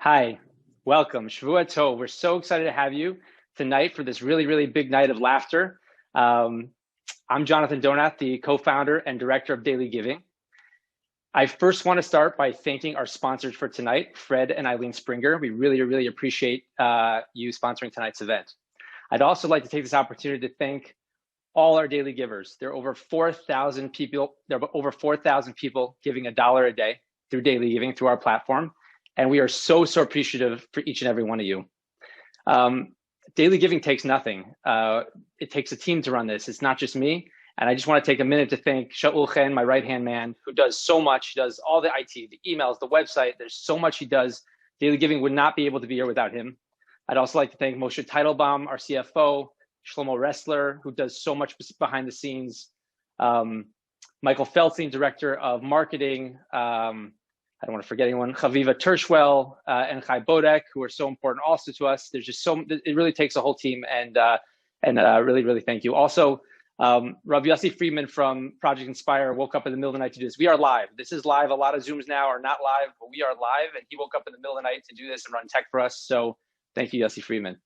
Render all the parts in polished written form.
Hi, welcome. Shavua Tov. We're so excited to have you tonight for this really, really big night of laughter. I'm Jonathan Donath, the co-founder and director of Daily Giving. I first want to start by thanking our sponsors for tonight, Fred and Eileen Springer. We really, really appreciate you sponsoring tonight's event. I'd also like to take this opportunity to thank all our daily givers. There are over 4,000 people. There are over 4,000 people giving $1 a day through Daily Giving through our platform. And we are so appreciative for each and every one of you. Daily Giving takes nothing. It takes a team to run this. It's not just me. And I just want to take a minute to thank Shaul Chen, my right-hand man, who does so much. He does all the IT, the emails, the website. There's so much he does. Daily Giving would not be able to be here without him. I'd also like to thank Moshe Teitelbaum, our CFO, Shlomo Ressler, who does so much behind the scenes, Michael Feldstein, director of marketing, I don't want to forget anyone, Chaviva Tershwell and Chai Bodek, who are so important also to us. There's just it really takes a whole team, and really, really thank you. Also, Rav Yossi Friedman from Project Inspire woke up in the middle of the night to do this. We are live. This is live. A lot of Zooms now are not live, but we are live, and he woke up in the middle of the night to do this and run tech for us. So thank you, Yossi Friedman.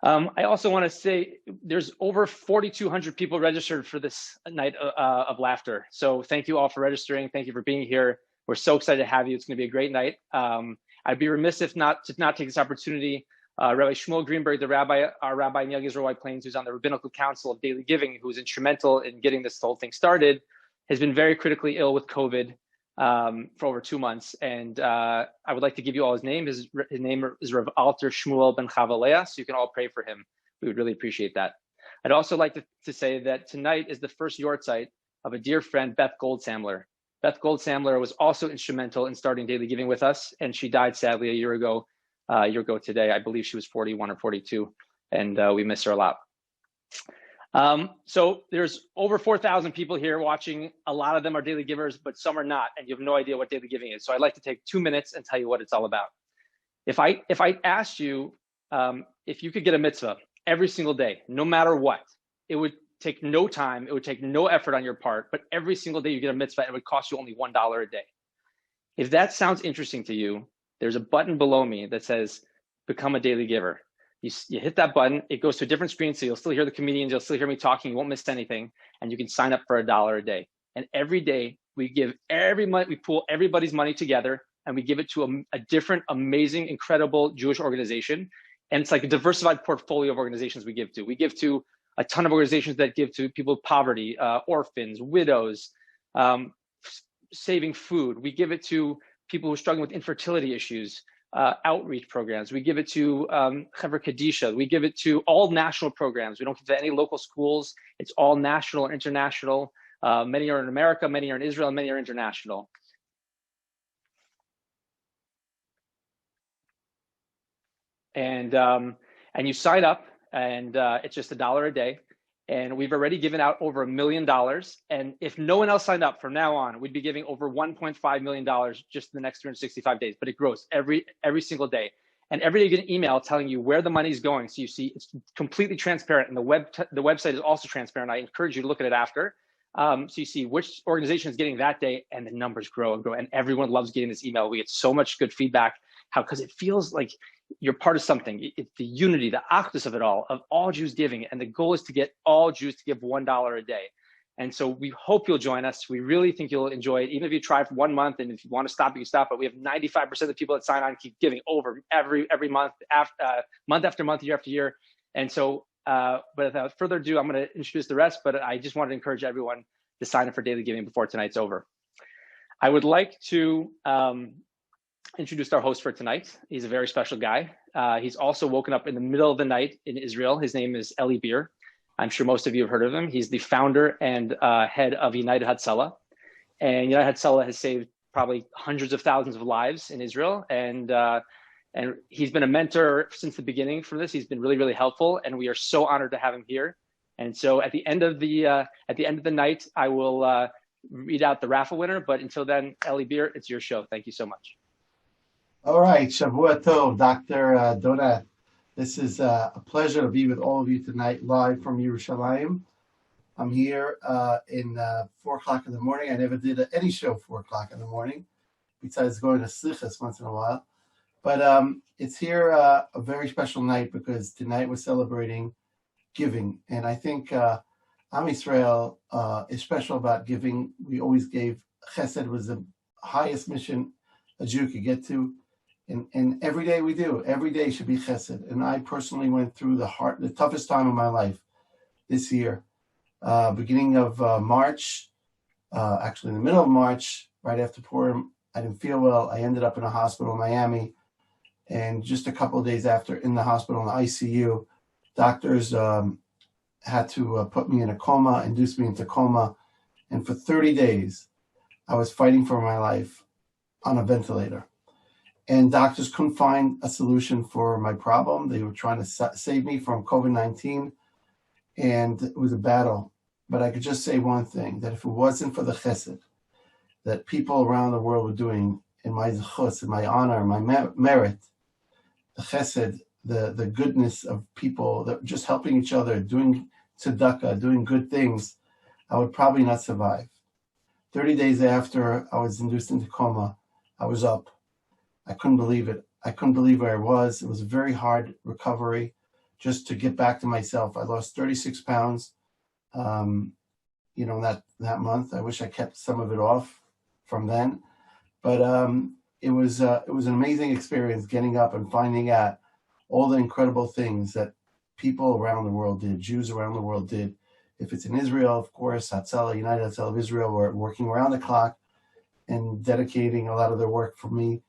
I also want to say there's over 4,200 people registered for this night of laughter. So thank you all for registering. Thank you for being here. We're so excited to have you. It's going to be a great night. I'd be remiss if not to take this opportunity. Rabbi Shmuel Greenberg, our rabbi in Yale White Plains, who's on the Rabbinical Council of Daily Giving, who was instrumental in getting this whole thing started, has been very critically ill with COVID for over 2 months. And I would like to give you all his name. His name is Rav Alter Shmuel Ben Chavalea, so you can all pray for him. We would really appreciate that. I'd also like to say that tonight is the first yortzeit of a dear friend, Beth Goldsamler. Beth Goldsamler was also instrumental in starting Daily Giving with us, and she died sadly a year ago today. I believe she was 41 or 42, and we miss her a lot. So there's over 4,000 people here watching. A lot of them are daily givers, but some are not, and you have no idea what daily giving is. So I'd like to take 2 minutes and tell you what it's all about. If I asked you if you could get a mitzvah every single day, no matter what, it would take no time, it would take no effort on your part, but every single day you get a mitzvah, it would cost you only $1 a day. If that sounds interesting to you, there's a button below me that says, become a daily giver. You hit that button, it goes to a different screen, so you'll still hear the comedians, you'll still hear me talking, you won't miss anything, and you can sign up for $1 a day. And every day we pool everybody's money together, and we give it to a different, amazing, incredible Jewish organization. And it's like a diversified portfolio of organizations we give to. We give to a ton of organizations that give to people with poverty, orphans, widows, saving food. We give it to people who are struggling with infertility issues, outreach programs. We give it to Chevra Kadisha. We give it to all national programs. We don't give it to any local schools. It's all national or international. Many are in America, many are in Israel, and many are international. And you sign up, and it's just $1 a day. And we've already given out over $1 million. And if no one else signed up from now on, we'd be giving over $1.5 million just in the next 365 days. But it grows every single day. And every day you get an email telling you where the money is going. So you see it's completely transparent. And the website is also transparent. I encourage you to look at it after. So you see which organization is getting that day, and the numbers grow and grow. And everyone loves getting this email. We get so much good feedback because it feels like you're part of something. It's the unity, the achdus of it all, of all Jews giving. And the goal is to get all Jews to give $1 a day. And so we hope you'll join us. We really think you'll enjoy it. Even if you try for 1 month, and if you want to stop, you can stop. But we have 95% of the people that sign on keep giving over every month, month after month, year after year. And so, but without further ado, I'm going to introduce the rest. But I just wanted to encourage everyone to sign up for Daily Giving before tonight's over. I would like to introduced our host for tonight. He's a very special guy. He's also woken up in the middle of the night in Israel. His name is Eli Beer. I'm sure most of you have heard of him. He's the founder and head of United Hatzalah. And United Hatzalah has saved probably hundreds of thousands of lives in Israel. And he's been a mentor since the beginning for this. He's been really, really helpful. And we are so honored to have him here. And so at the end of the night, I will read out the raffle winner. But until then, Eli Beer, it's your show. Thank you so much. All right, Shavua Tov, Dr. Donath. This is a pleasure to be with all of you tonight, live from Yerushalayim. I'm here in 4 o'clock in the morning. I never did any show 4 o'clock in the morning, besides going to Slichas once in a while. But it's here a very special night because tonight we're celebrating giving. And I think Am Yisrael is special about giving. We always gave. Chesed was the highest mission a Jew could get to. And every day we do. Every day should be chesed. And I personally went through the toughest time of my life this year. Beginning of March, actually in the middle of March, right after Purim, I didn't feel well. I ended up in a hospital in Miami. And just a couple of days after in the hospital in the ICU, doctors had to put me in a coma, induce me into coma. And for 30 days, I was fighting for my life on a ventilator. And doctors couldn't find a solution for my problem. They were trying to save me from COVID-19. And it was a battle. But I could just say one thing, that if it wasn't for the chesed that people around the world were doing in my zechus, in my honor, my merit, the chesed, the goodness of people, that just helping each other, doing tzedakah, doing good things, I would probably not survive. 30 days after I was induced into coma, I was up. I couldn't believe it. I couldn't believe where I was. It was a very hard recovery just to get back to myself. I lost 36 pounds, that month. I wish I kept some of it off from then. But it was an amazing experience getting up and finding out all the incredible things that people around the world did, Jews around the world did. If it's in Israel, of course, Hatzalah, United Hatzalah of Israel, were working around the clock and dedicating a lot of their work for me.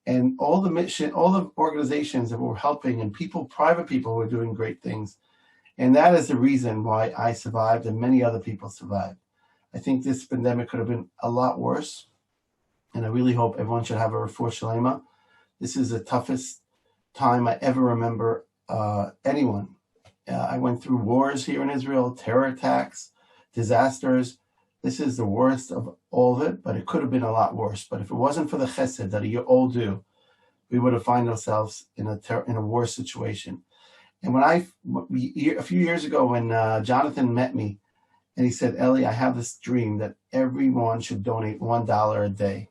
And all the organizations that were helping, and private people were doing great things. And that is the reason why I survived and many other people survived. I think this pandemic could have been a lot worse. And I really hope everyone should have a refuah shlema. This is the toughest time I ever remember anyone. I went through wars here in Israel, terror attacks, disasters. This is the worst of all of it, but it could have been a lot worse. But if it wasn't for the chesed that you all do, we would have found ourselves in a worse situation. And a few years ago, when Jonathan met me, and he said, Ellie, I have this dream that everyone should donate $1 a day.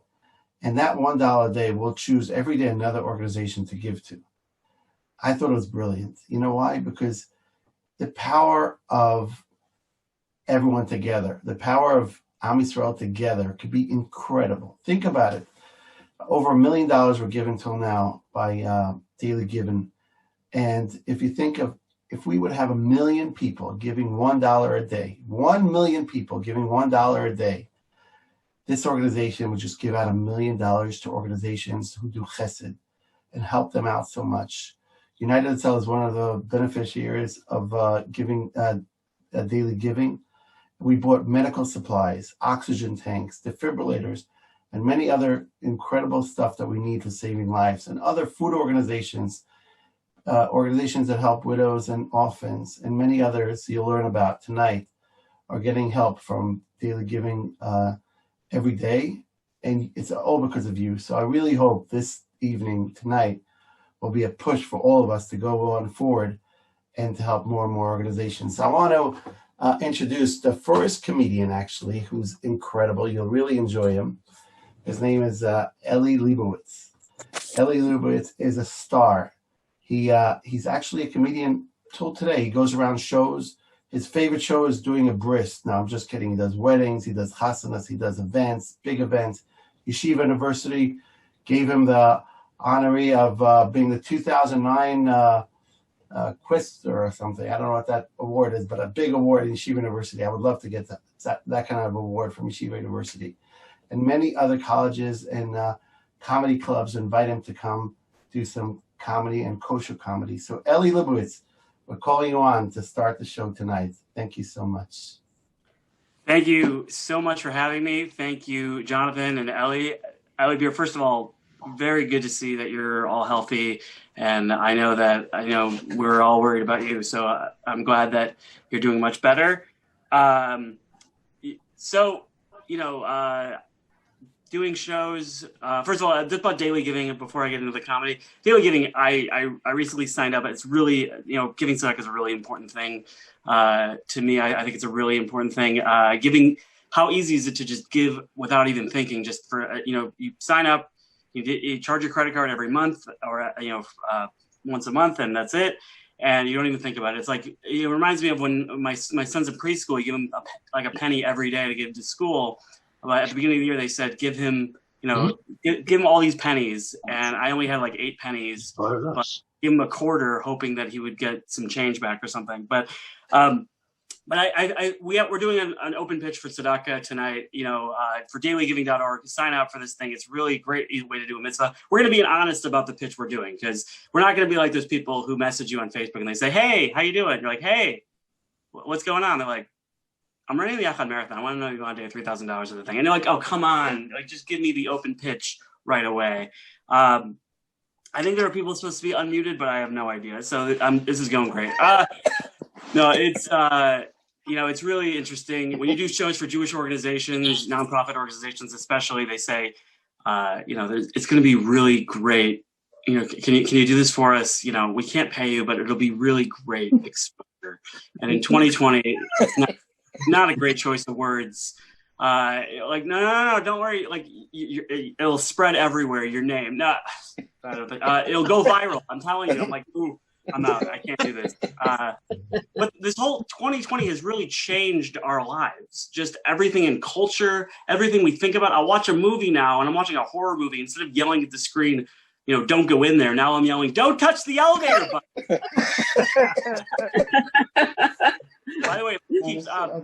And that $1 a day, we'll choose every day another organization to give to. I thought it was brilliant. You know why? Because the power of everyone together, the power of Am Yisrael together could be incredible. Think about it. Over $1 million were given till now by Daily Giving. And if you think of, if we would have 1 million people giving $1 a day, 1 million people giving $1 a day, this organization would just give out $1 million to organizations who do chesed and help them out so much. United Hatzalah is one of the beneficiaries of Daily Giving. We bought medical supplies, oxygen tanks, defibrillators, and many other incredible stuff that we need for saving lives, and other food organizations, organizations that help widows and orphans, and many others you'll learn about tonight are getting help from Daily Giving every day, and it's all because of you. So I really hope this evening, tonight, will be a push for all of us to go on forward and to help more and more organizations. So I want to introduce the first comedian, actually, who's incredible. You'll really enjoy him. His name is Eli Leibovitz. Eli Leibovitz is a star. He's actually a comedian till today. He goes around shows. His favorite show is doing a bris. No, I'm just kidding. He does weddings. He does chasanas. He does events, big events. Yeshiva University gave him the honoree of being the 2009 Quister or something. I don't know what that award is, but a big award in Yeshiva University. I would love to get that kind of award from Yeshiva University. And many other colleges and comedy clubs invite him to come do some comedy and kosher comedy. So Eli Leibovitz, we're calling you on to start the show tonight. Thank you so much. Thank you so much for having me. Thank you, Jonathan and Ellie. Ellie, first of all, very good to see that you're all healthy. And I know we're all worried about you. So I'm glad that you're doing much better. Doing shows. First of all, just about Daily Giving, before I get into the comedy. Daily Giving, I recently signed up. It's really, giving tzedakah is a really important thing to me. I think it's a really important thing. Giving, how easy is it to just give without even thinking? Just for you sign up, You charge your credit card every month, or once a month, and that's it. And you don't even think about it. It's like, it reminds me of when my son's in preschool. You give him a penny every day to get to school. But at the beginning of the year, they said, give him all these pennies. And I only had like 8 pennies. But give him a quarter, hoping that he would get some change back or something. But we're doing an open pitch for tzedakah tonight, for dailygiving.org. Sign up for this thing. It's really great way to do a mitzvah. We're going to be honest about the pitch we're doing, because we're not going to be like those people who message you on Facebook and they say, hey, how you doing? You're like, hey, what's going on? They're like, I'm running the Yachad Marathon. I want to know you want to do $3,000 of the thing. And you're like, oh, come on. Like, just give me the open pitch right away. I think there are people supposed to be unmuted, but I have no idea. So this is going great. No, it's it's really interesting when you do shows for Jewish organizations, nonprofit organizations, especially. They say, it's going to be really great. Can you do this for us? We can't pay you, but it'll be really great exposure. And in 2020, it's not a great choice of words. Like, no, don't worry. Like, it'll spread everywhere. Your name, no, I don't think, it'll go viral. I'm telling you. I'm like, ooh, I'm out. I can't do this. But this whole 2020 has really changed our lives. Just everything in culture, everything we think about. I'll watch a movie now, and I'm watching a horror movie. Instead of yelling at the screen, don't go in there. Now I'm yelling, don't touch the elevator button. By the way, if it keeps up,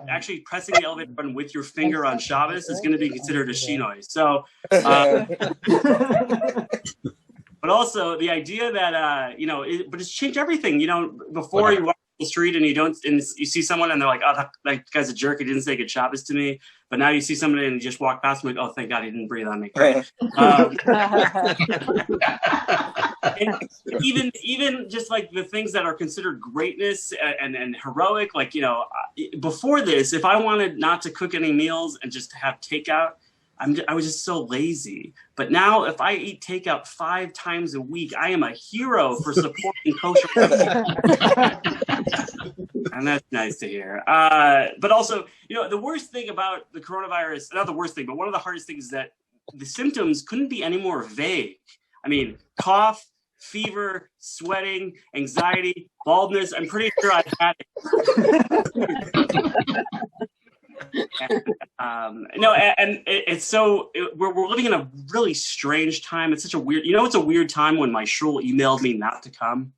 actually pressing the elevator button with your finger on Shabbos is going to be considered a shinoi. So, but also the idea that, but it's changed everything. Before you walk the street and you see someone and they're like, oh, that guy's a jerk. He didn't say good Shabbos to me. But now you see somebody and you just walk past them like, oh, thank God he didn't breathe on me. And even just like the things that are considered greatness and heroic, like, before this, if I wanted not to cook any meals and just have takeout, I was just so lazy. But now if I eat takeout 5 times a week, I am a hero for supporting kosher. And that's nice to hear. But also, the worst thing about the coronavirus, not the worst thing, but one of the hardest things is that the symptoms couldn't be any more vague. I mean, cough, fever, sweating, anxiety, baldness. I'm pretty sure I've had it. We're living in a really strange time. It's such a weird, it's a weird time when my shul emailed me not to come.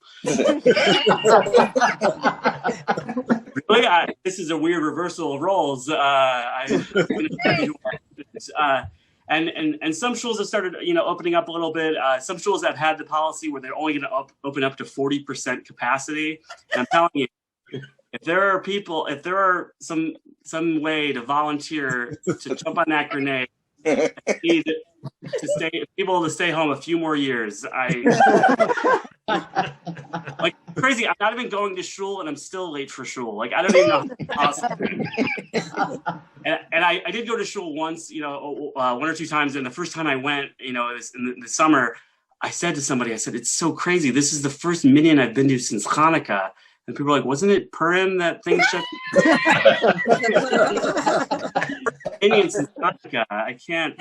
Really? This is a weird reversal of roles. And some shuls have started, opening up a little bit. Some shuls have had the policy where they're only going to open up to 40% capacity. And I'm telling you, if there are some way to volunteer to jump on that grenade, need to stay home a few more years. Like crazy. I'm not even going to shul, and I'm still late for shul. Like, I don't even know how it's possible. And I did go to shul once, 1 or 2 times. And the first time I went, in the summer, I said to somebody, it's so crazy. This is the first minyan I've been to since Hanukkah. And people are like, wasn't it Purim that thing shut? Minyan since Hanukkah. I can't.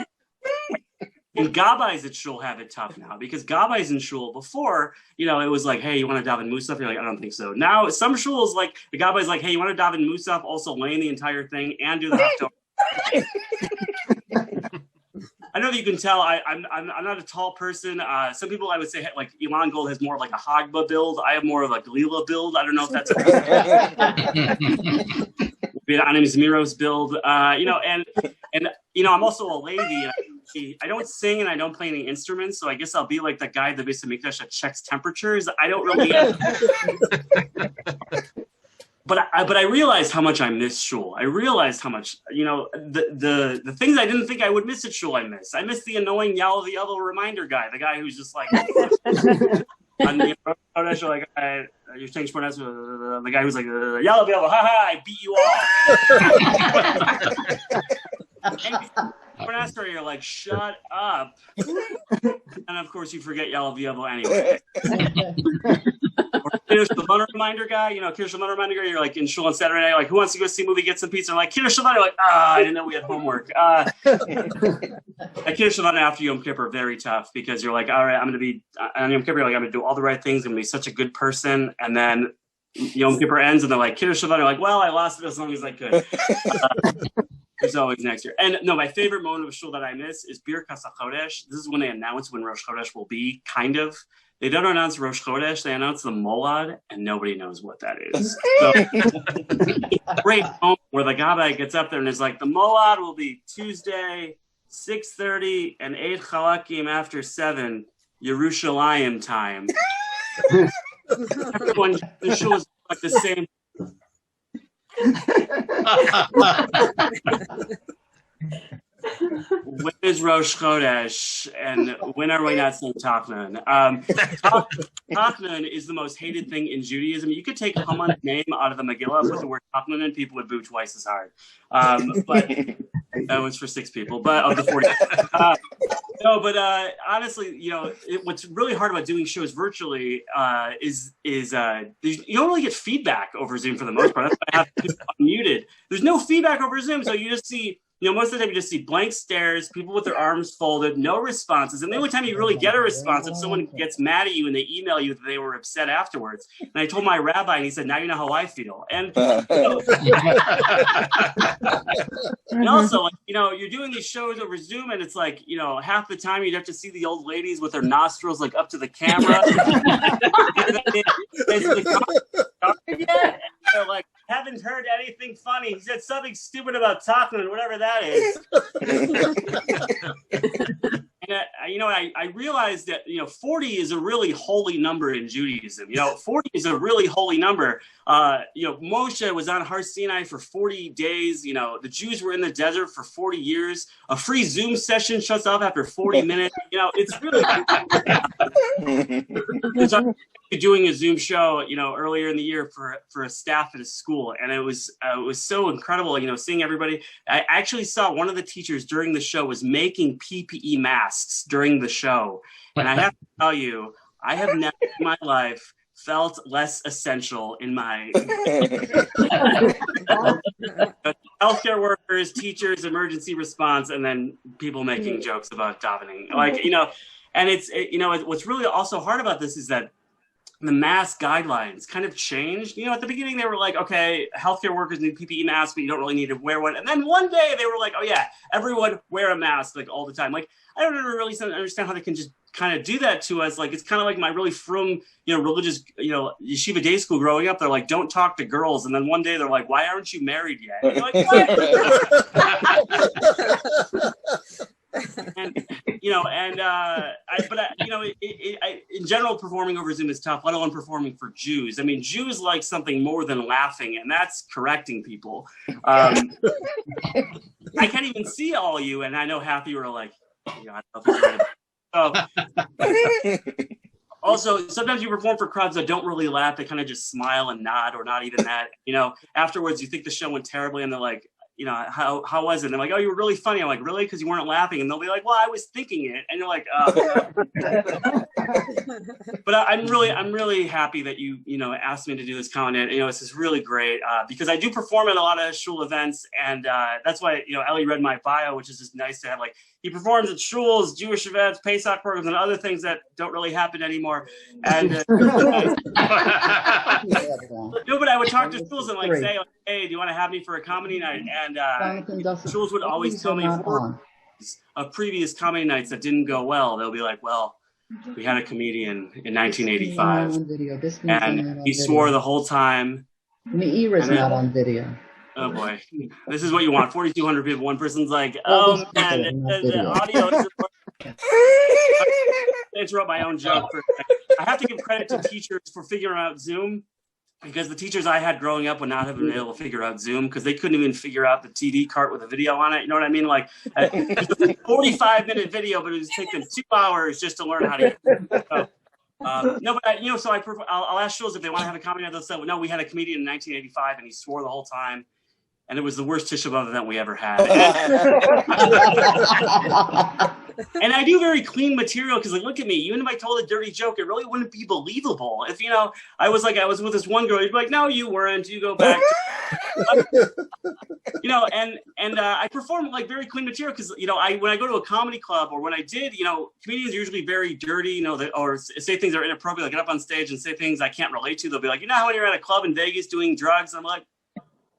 And Gabbais at shul have it tough now, because Gabbais in shul before, it was like, hey, you want to daven Musaf? You're like, I don't think so. Now some shuls, like the Gabbai's like, hey, you want to daven Musaf, also lane the entire thing and do the Haftorah. I know that you can tell I'm not a tall person. Some people I would say like Elon Gold has more of like a Hagba build. I have more of like a Lila build. I don't know if that's an Anim Zmiros build. I'm also a lady. I don't sing and I don't play any instruments, so I guess I'll be like that guy at the Beis Hamikdash that checks temperatures. I don't really. But I realized how much I miss shul. I realized how much, the things I didn't think I would miss at shul, I miss. I miss the annoying Yal the Elbow reminder guy, the guy who's just like, on the like, you're saying the guy who's like, Yal the Elbow, haha, I beat you all. And you're like, shut up. And of course, you forget Yal the Elbow anyway. Kiddush Shalom reminder guy, Kiddush Shalom reminder guy. You're like in shul on Saturday night, like, who wants to go see a movie, get some pizza? I'm like, Kiddush Shalom. You're like, I didn't know we had homework. Kiddush Shalom after Yom Kippur, very tough because you're like, all right, I'm going to be on Yom Kippur. Like, I'm going to do all the right things. I'm going to be such a good person. And then Yom Kippur ends, and they're like, Kiddush Shalom. You're like, well, I lost it as long as I could. There's always next year. And no, my favorite moment of shul that I miss is Birkas HaChodesh. This is when they announce when Rosh Chodesh will be, kind of. They don't announce Rosh Chodesh, they announce the Molad, and nobody knows what that is. So, great moment where the Gabbai gets up there and is like, the Molad will be Tuesday, 6:30 and 8 Chalakim after 7, Yerushalayim time. Everyone, the show is like the same. When is Rosh Chodesh, and when are we not saying Tachnun? Tachnun is the most hated thing in Judaism. You could take Haman's name out of the Megillah, put the word Tachnun in, people would boo twice as hard. But that was for 6 people, but of the 40. Honestly, what's really hard about doing shows virtually is you don't really get feedback over Zoom for the most part. That's why I have people unmuted. There's no feedback over Zoom, so you just see. Most of the time you just see blank stares, people with their arms folded, no responses. And the only time you really get a response if someone gets mad at you and they email you that they were upset afterwards. And I told my rabbi, and he said, now you know how I feel. And, and also, you're doing these shows over Zoom, and it's like, half the time you'd have to see the old ladies with their nostrils like up to the camera. And they're like, haven't heard anything funny. He said something stupid about Tachnun, whatever that is. And I realized that 40 is a really holy number in Judaism. 40 is a really holy number. Moshe was on Har Sinai for 40 days. The Jews were in the desert for 40 years. A free Zoom session shuts off after 40 minutes. It's really doing a Zoom show, earlier in the year for a staff at a school, and it was so incredible, seeing everybody. I actually saw one of the teachers during the show was making PPE masks during the show, and I have to tell you, I have never in my life felt less essential in my healthcare workers, teachers, emergency response, and then people making jokes about davening, and it's what's really also hard about this is that the mask guidelines kind of changed. At the beginning they were like, okay, healthcare workers need PPE masks, but you don't really need to wear one. And then one day they were like, oh yeah, everyone wear a mask like all the time. Like, I don't really understand how they can just kind of do that to us. Like, it's kind of like my really frum, religious, yeshiva day school growing up. They're like, don't talk to girls. And then one day they're like, why aren't you married yet? And you're like, what? In general, performing over Zoom is tough, let alone performing for Jews. I mean, Jews like something more than laughing, and that's correcting people. I can't even see all of you, and I know half of you are like, I don't know if it's right. Also, sometimes you perform for crowds that don't really laugh. They kind of just smile and nod, or not even that. Afterwards, you think the show went terribly, and they're like, how was it? And they're like, oh, you were really funny. I'm like, really? Because you weren't laughing. And they'll be like, well, I was thinking it. And you're like, oh. But I'm really happy that you asked me to do this comment. This is really great because I do perform at a lot of shul events, and that's why Ellie read my bio, which is just nice to have. Like, he performs at shuls, Jewish events, Pesach programs, and other things that don't really happen anymore. And but I would talk to shuls and say, hey, do you want to have me for a comedy night? And shuls would always tell me of previous comedy nights that didn't go well. They'll be like, well, we had a comedian in 1985, and he swore the whole time. Me'ira's not on video. Oh boy, this is what you want. 4,200 people. One person's like, oh man, the audio isn't working. Interrupt my own joke. I have to give credit to teachers for figuring out Zoom, because the teachers I had growing up would not have been able to figure out Zoom because they couldn't even figure out the TV cart with a video on it. You know what I mean? Like, it was a 45-minute video, but it was taking 2 hours just to learn how to use it. So I'll ask shuls if they want to have a comedy night. They'll say, well, no, we had a comedian in 1985 and he swore the whole time. And it was the worst Tisha B'Av event we ever had. And I do very clean material because, like, look at me. Even if I told a dirty joke, it really wouldn't be believable. If, I was with this one girl, you'd be like, no, you weren't. You go back. I perform like very clean material because, when I go to a comedy club or when I did, comedians are usually very dirty, or say things that are inappropriate. Like get up on stage and say things I can't relate to. They'll be like, how when you're at a club in Vegas doing drugs? I'm like,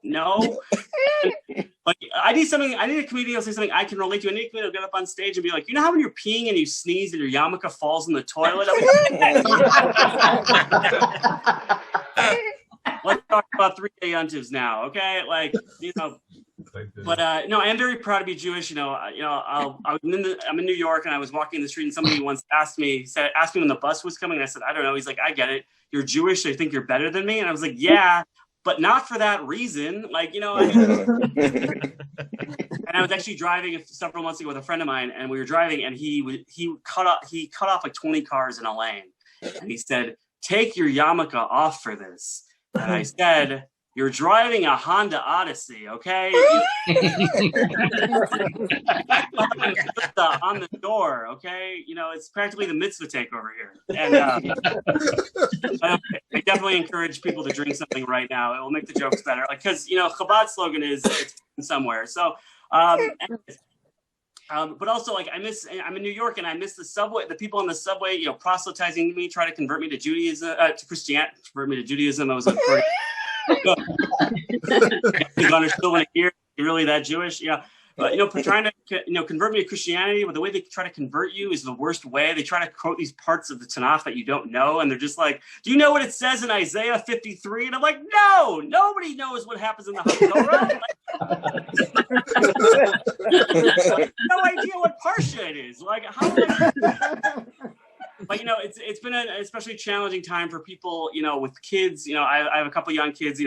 no. Like I need a comedian to say something I can relate to. I need a comedian to get up on stage and be like, how when you're peeing and you sneeze and your yarmulke falls in the toilet? Let's talk about 3-day yuntivs now, okay? Like, But no, I am very proud to be Jewish. I'm in New York and I was walking the street and somebody once asked me when the bus was coming. And I said, I don't know. He's like, I get it. You're Jewish, so you think you're better than me? And I was like, yeah, but not for that reason. Like, and I was actually driving several months ago with a friend of mine, and we were driving, and he cut off like 20 cars in a lane, and he said, "Take your yarmulke off for this." And I said, "You're driving a Honda Odyssey, okay?" On the door, okay? It's practically the mitzvah takeover here. And I definitely encourage people to drink something right now. It will make the jokes better. Because, Chabad's slogan is it's somewhere. So, but also, I'm in New York and I miss the subway, the people on the subway, proselytizing me, try to convert me to Judaism, to Christianity, convert me to Judaism. I was like, still want to hear you're really that Jewish, but trying to convert me to Christianity, but the way they try to convert you is the worst way. They try to quote these parts of the Tanakh that you don't know, and they're just like, "Do you know what it says in Isaiah 53?" And I'm like, "No, nobody knows what happens in the Haftorah." No idea what parsha it is. Like, how? But it's been an especially challenging time for people, with kids. I have a couple young kids.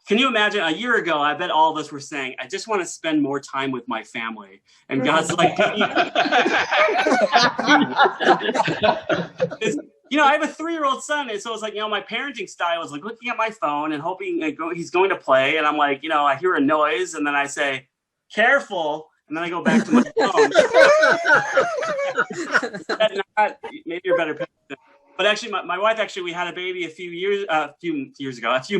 Can you imagine a year ago? I bet all of us were saying, "I just want to spend more time with my family," and God's like, I have a 3-year-old son, and so it's like, my parenting style is like looking at my phone and hoping he's going to play, and I'm like, I hear a noise, and then I say, "Careful." And then I go back to my phone. Maybe you're better. But actually, my wife, we had a baby a few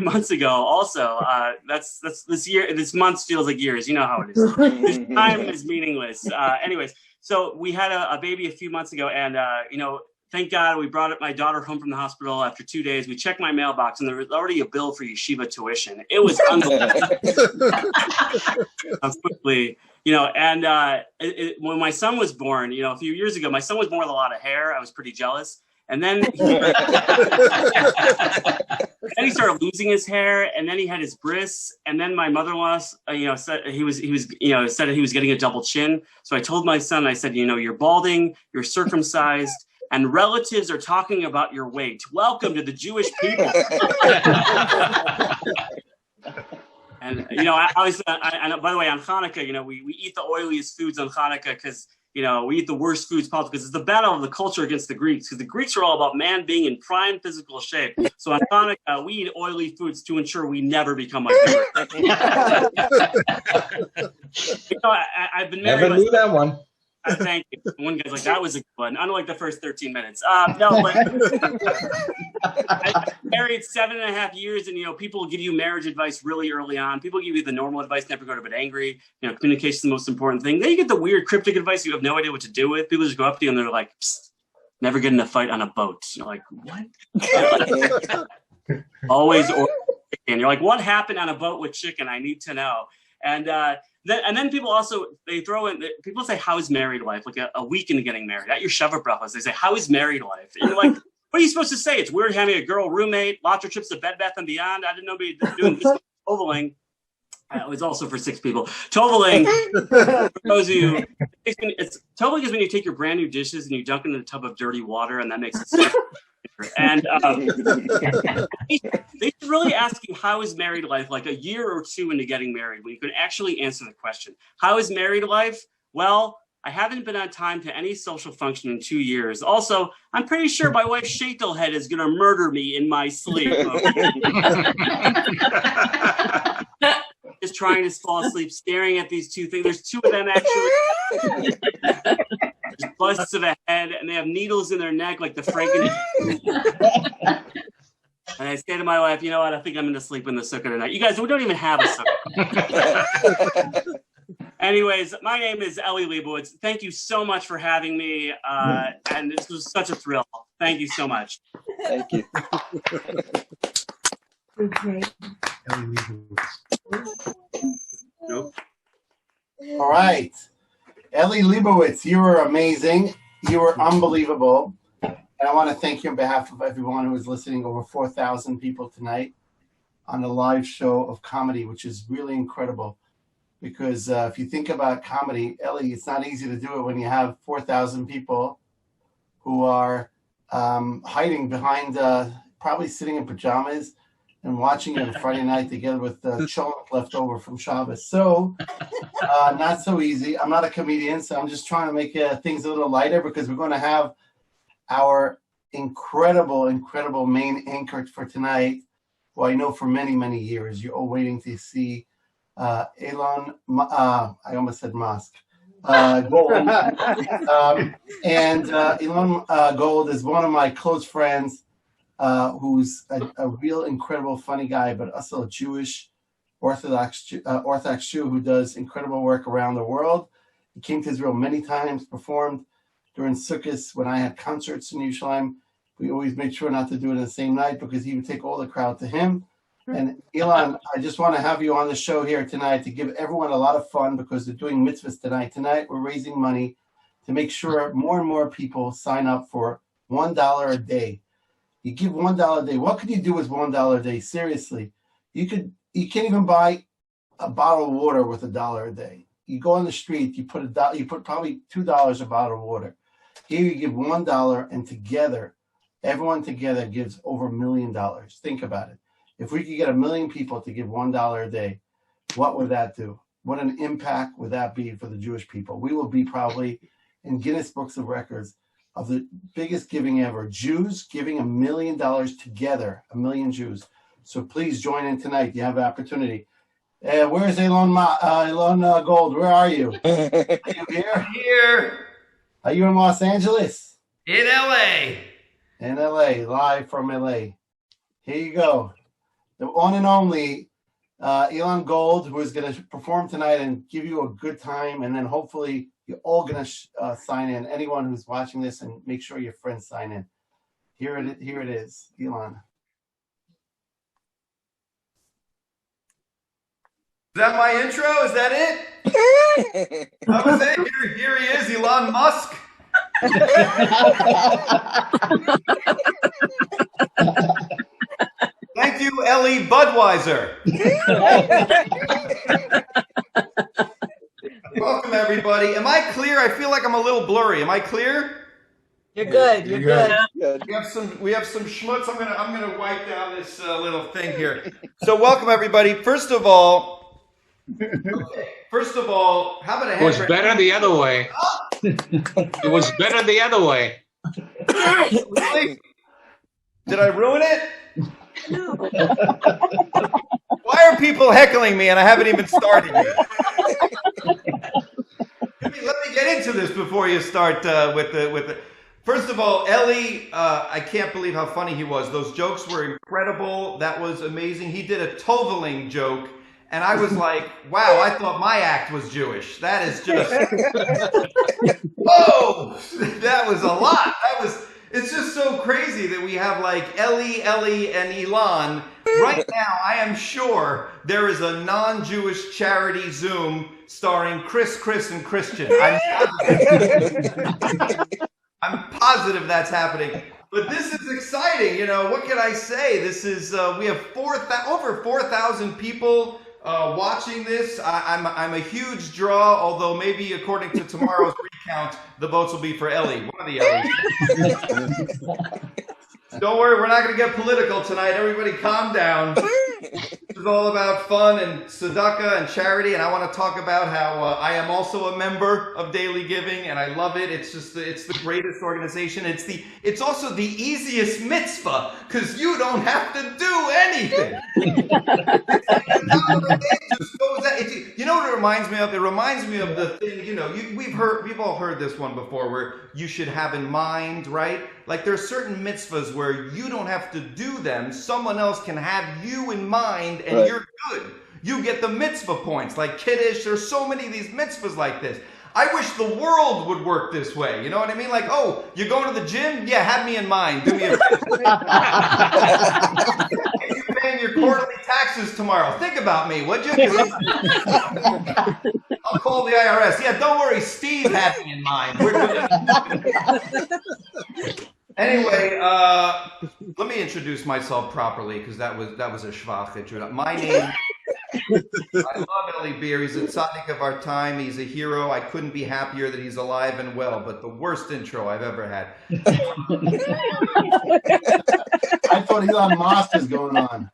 months ago. Also, that's this year. This month feels like years. You know how it is. This time is meaningless. Anyways, so we had a baby a few months ago, and thank God we brought my daughter home from the hospital after 2 days. We checked my mailbox, and there was already a bill for yeshiva tuition. It was unbelievable. Quickly. When my son was born, a few years ago, my son was born with a lot of hair. I was pretty jealous. And then he started losing his hair, and then he had his bris. And then my mother-in-law, said he was getting a double chin. So I told my son, I said, you're balding, you're circumcised, and relatives are talking about your weight. Welcome to the Jewish people. And I always, and by the way, on Hanukkah, we eat the oiliest foods on Hanukkah because we eat the worst foods possible because it's the battle of the culture against the Greeks. Because the Greeks are all about man being in prime physical shape. So on Hanukkah, we eat oily foods to ensure we never become like I've been married. Never knew that one. Thank you. One guy's like, that was a good one. Unlike the first 13 minutes. No, but I married 7.5 years, and people give you marriage advice really early on. People give you the normal advice, never go to bed angry. Communication is the most important thing. Then you get the weird cryptic advice you have no idea what to do with. People just go up to you and they're like, "Psst, never get in a fight on a boat." You're like, what? Always order chicken. You're like, what happened on a boat with chicken? I need to know. And then people also, they throw in, people say, "How is married life?" Like a week into getting married. At your Sheva brachos, they say, "How is married life?" And you're like, what are you supposed to say? It's weird having a girl roommate, lots of trips to Bed Bath & Beyond. I didn't know we were doing this. Toveling. It was also for 6 people. Toveling, for those of you, toveling is when you take your brand new dishes and you dunk it in a tub of dirty water, and that makes it super. And they should really ask you, how is married life, like a year or two into getting married, when you can actually answer the question. How is married life? Well, I haven't been on time to any social function in 2 years. Also, I'm pretty sure my wife Shaitelhead is going to murder me in my sleep. Just just trying to fall asleep, staring at these two things. There's two of them actually. There's busts of a head, and they have needles in their neck like the Franken. And I say to my wife, you know what? I think I'm going to sleep in the sukkah tonight. You guys, we don't even have a sukkah. Anyways, my name is Ellie Leibowitz. Thank you so much for having me. And this was such a thrill. Thank you so much. Thank you. Ellie Leibowitz. Nope. All right. Ellie Leibowitz, you were amazing. You were unbelievable. And I want to thank you on behalf of everyone who is listening, over 4,000 people tonight on a live show of comedy, which is really incredible. Because if you think about comedy, Ellie, it's not easy to do it when you have 4,000 people who are hiding behind, probably sitting in pajamas and watching it on Friday night together with cholent left over from Shabbos. So, not so easy. I'm not a comedian, so I'm just trying to make things a little lighter because we're going to have our incredible main anchor for tonight, who I know for many, many years. You're all waiting to see Elon, I almost said Musk, Gold. And Elon Gold is one of my close friends, who's a real incredible, funny guy, but also a Jewish Orthodox Jew who does incredible work around the world. He came to Israel many times, performed during Sukkot when I had concerts in Yerushalayim. We always made sure not to do it the same night because he would take all the crowd to him. And Elon, I just want to have you on the show here tonight to give everyone a lot of fun because they're doing mitzvahs tonight. Tonight, we're raising money to make sure more and more people sign up for $1 a day. You give $1 a day. What could you do with $1 a day? Seriously, you can't even buy a bottle of water with $1 a day. You go on the street, you put probably $2 a bottle of water. Here you give $1, and together, everyone together gives over $1 million. Think about it. If we could get 1 million people to give $1 a day, what would that do? What an impact would that be for the Jewish people? We will be probably in Guinness Books of Records of the biggest giving ever. Jews giving $1 million together, 1 million Jews. So please join in tonight. You have an opportunity. Where's Elon Gold? Where are you? Are you here? Here. Are you in Los Angeles? In LA. In LA, live from LA. Here you go. The one and only Elon Gold, who is going to perform tonight and give you a good time. And then hopefully you're all going to sign in. Anyone who's watching this, and make sure your friends sign in. Here it is, Elon. Is that my intro? Is that it? That was it? Here he is, Elon Musk. Thank you, Ellie Budweiser. Welcome, everybody. Am I clear? I feel like I'm a little blurry. Am I clear? You're good. You're good. We have some schmutz. I'm gonna wipe down this little thing here. So welcome, everybody. First of all, how about a hand? It was better the other way. It was better the other way. Really? Did I ruin it? No. Why are people heckling me and I haven't even started yet? Let me get into this before you start with the. First of all, Ellie, I can't believe how funny he was. Those jokes were incredible. That was amazing. He did a toveling joke, and I was like, wow, I thought my act was Jewish. That is just, whoa, that was a lot. It's just so crazy that we have like Ellie, and Elon. Right now, I am sure there is a non-Jewish charity Zoom starring Chris, and Christian. I'm positive that's happening. But this is exciting. You know, what can I say? This is, we have over 4,000 people watching this. I'm a huge draw, although maybe according to tomorrow's recount, the votes will be for Ellie, one of the Ellies. Don't worry, we're not going to get political tonight. Everybody calm down. This is all about fun and tzedakah and charity, and I want to talk about how I am also a member of Daily Giving, and I love it. It's the greatest organization. It's also the easiest mitzvah because you don't have to do anything. Just goes you know what it reminds me of? It reminds me of the thing, you know, we've all heard this one before, where you should have in mind, right? Like there are certain mitzvahs where you don't have to do them. Someone else can have you in mind and you're good. You get the mitzvah points, like Kiddush. There's so many of these mitzvahs like this. I wish the world would work this way. You know what I mean? Like, oh, you're going to the gym? Yeah, have me in mind. Do me a If you're paying your quarterly taxes tomorrow, think about me, would you? I'll call the IRS. Yeah, don't worry, Steve had me in mind. Anyway, let me introduce myself properly, because that was a schwach introduction. My name, I love Eli Beer. He's a tzaddik of our time. He's a hero. I couldn't be happier that he's alive and well, but the worst intro I've ever had. I thought Elon Musk is going on.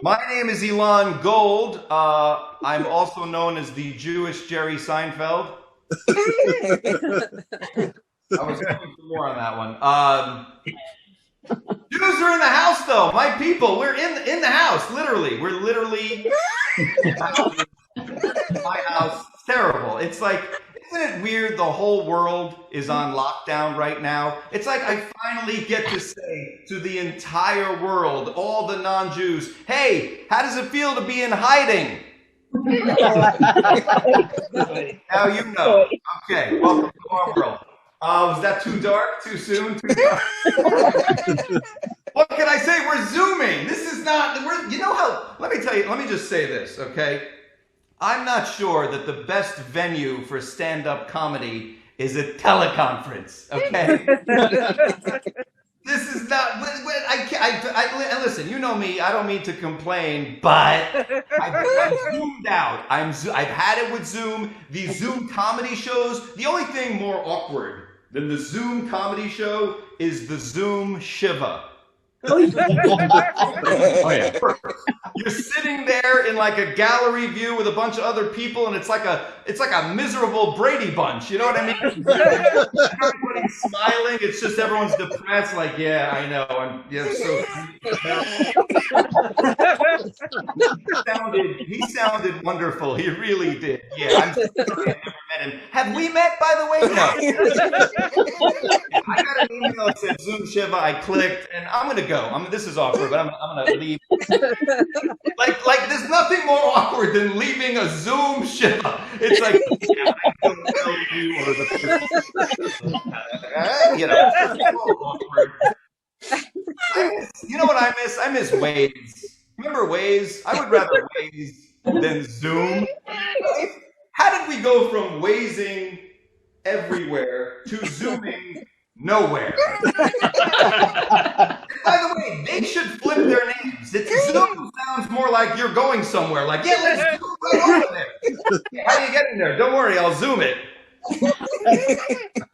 My name is Elon Gold. I'm also known as the Jewish Jerry Seinfeld. I was hoping for more on that one. Jews are in the house, though. My people, we're in the house. Literally, we're literally my house. It's terrible. It's like, isn't it weird? The whole world is on lockdown right now. It's like I finally get to say to the entire world, all the non-Jews, "Hey, how does it feel to be in hiding?" Now you know. Okay, welcome to our world. Was that too dark? Too soon? Too dark? What can I say? We're Zooming. This is not, you know how, let me tell you, let me just say this, okay? I'm not sure that the best venue for stand-up comedy is a teleconference, okay? This is not, listen, you know me, I don't mean to complain, but I've zoomed out. I've had it with Zoom. These Zoom comedy shows, the only thing more awkward than the Zoom comedy show is the Zoom Shiva. Oh, yeah. You're sitting there in like a gallery view with a bunch of other people, and it's like a miserable Brady Bunch. You know what I mean? Everybody's smiling. It's just everyone's depressed. Like, yeah, I know. He sounded wonderful. He really did. Yeah, I'm sorry I've never met him. Have we met, by the way? No. I got an email that said Zoom Shiva. I clicked, and I'm gonna go. This is awkward, but I'm gonna leave. Like, there's nothing more awkward than leaving a Zoom Shiva. It's like, yeah, I don't know you or the person. You know, it's so awkward. You know what I miss? I miss Waze. Remember Waze? I would rather Waze than Zoom. How did we go from Wazing everywhere to Zooming nowhere? By the way, they should flip their names. Zoom sounds more like you're going somewhere. Like, yeah, let's zoom right over there. How are you getting there? Don't worry, I'll zoom it.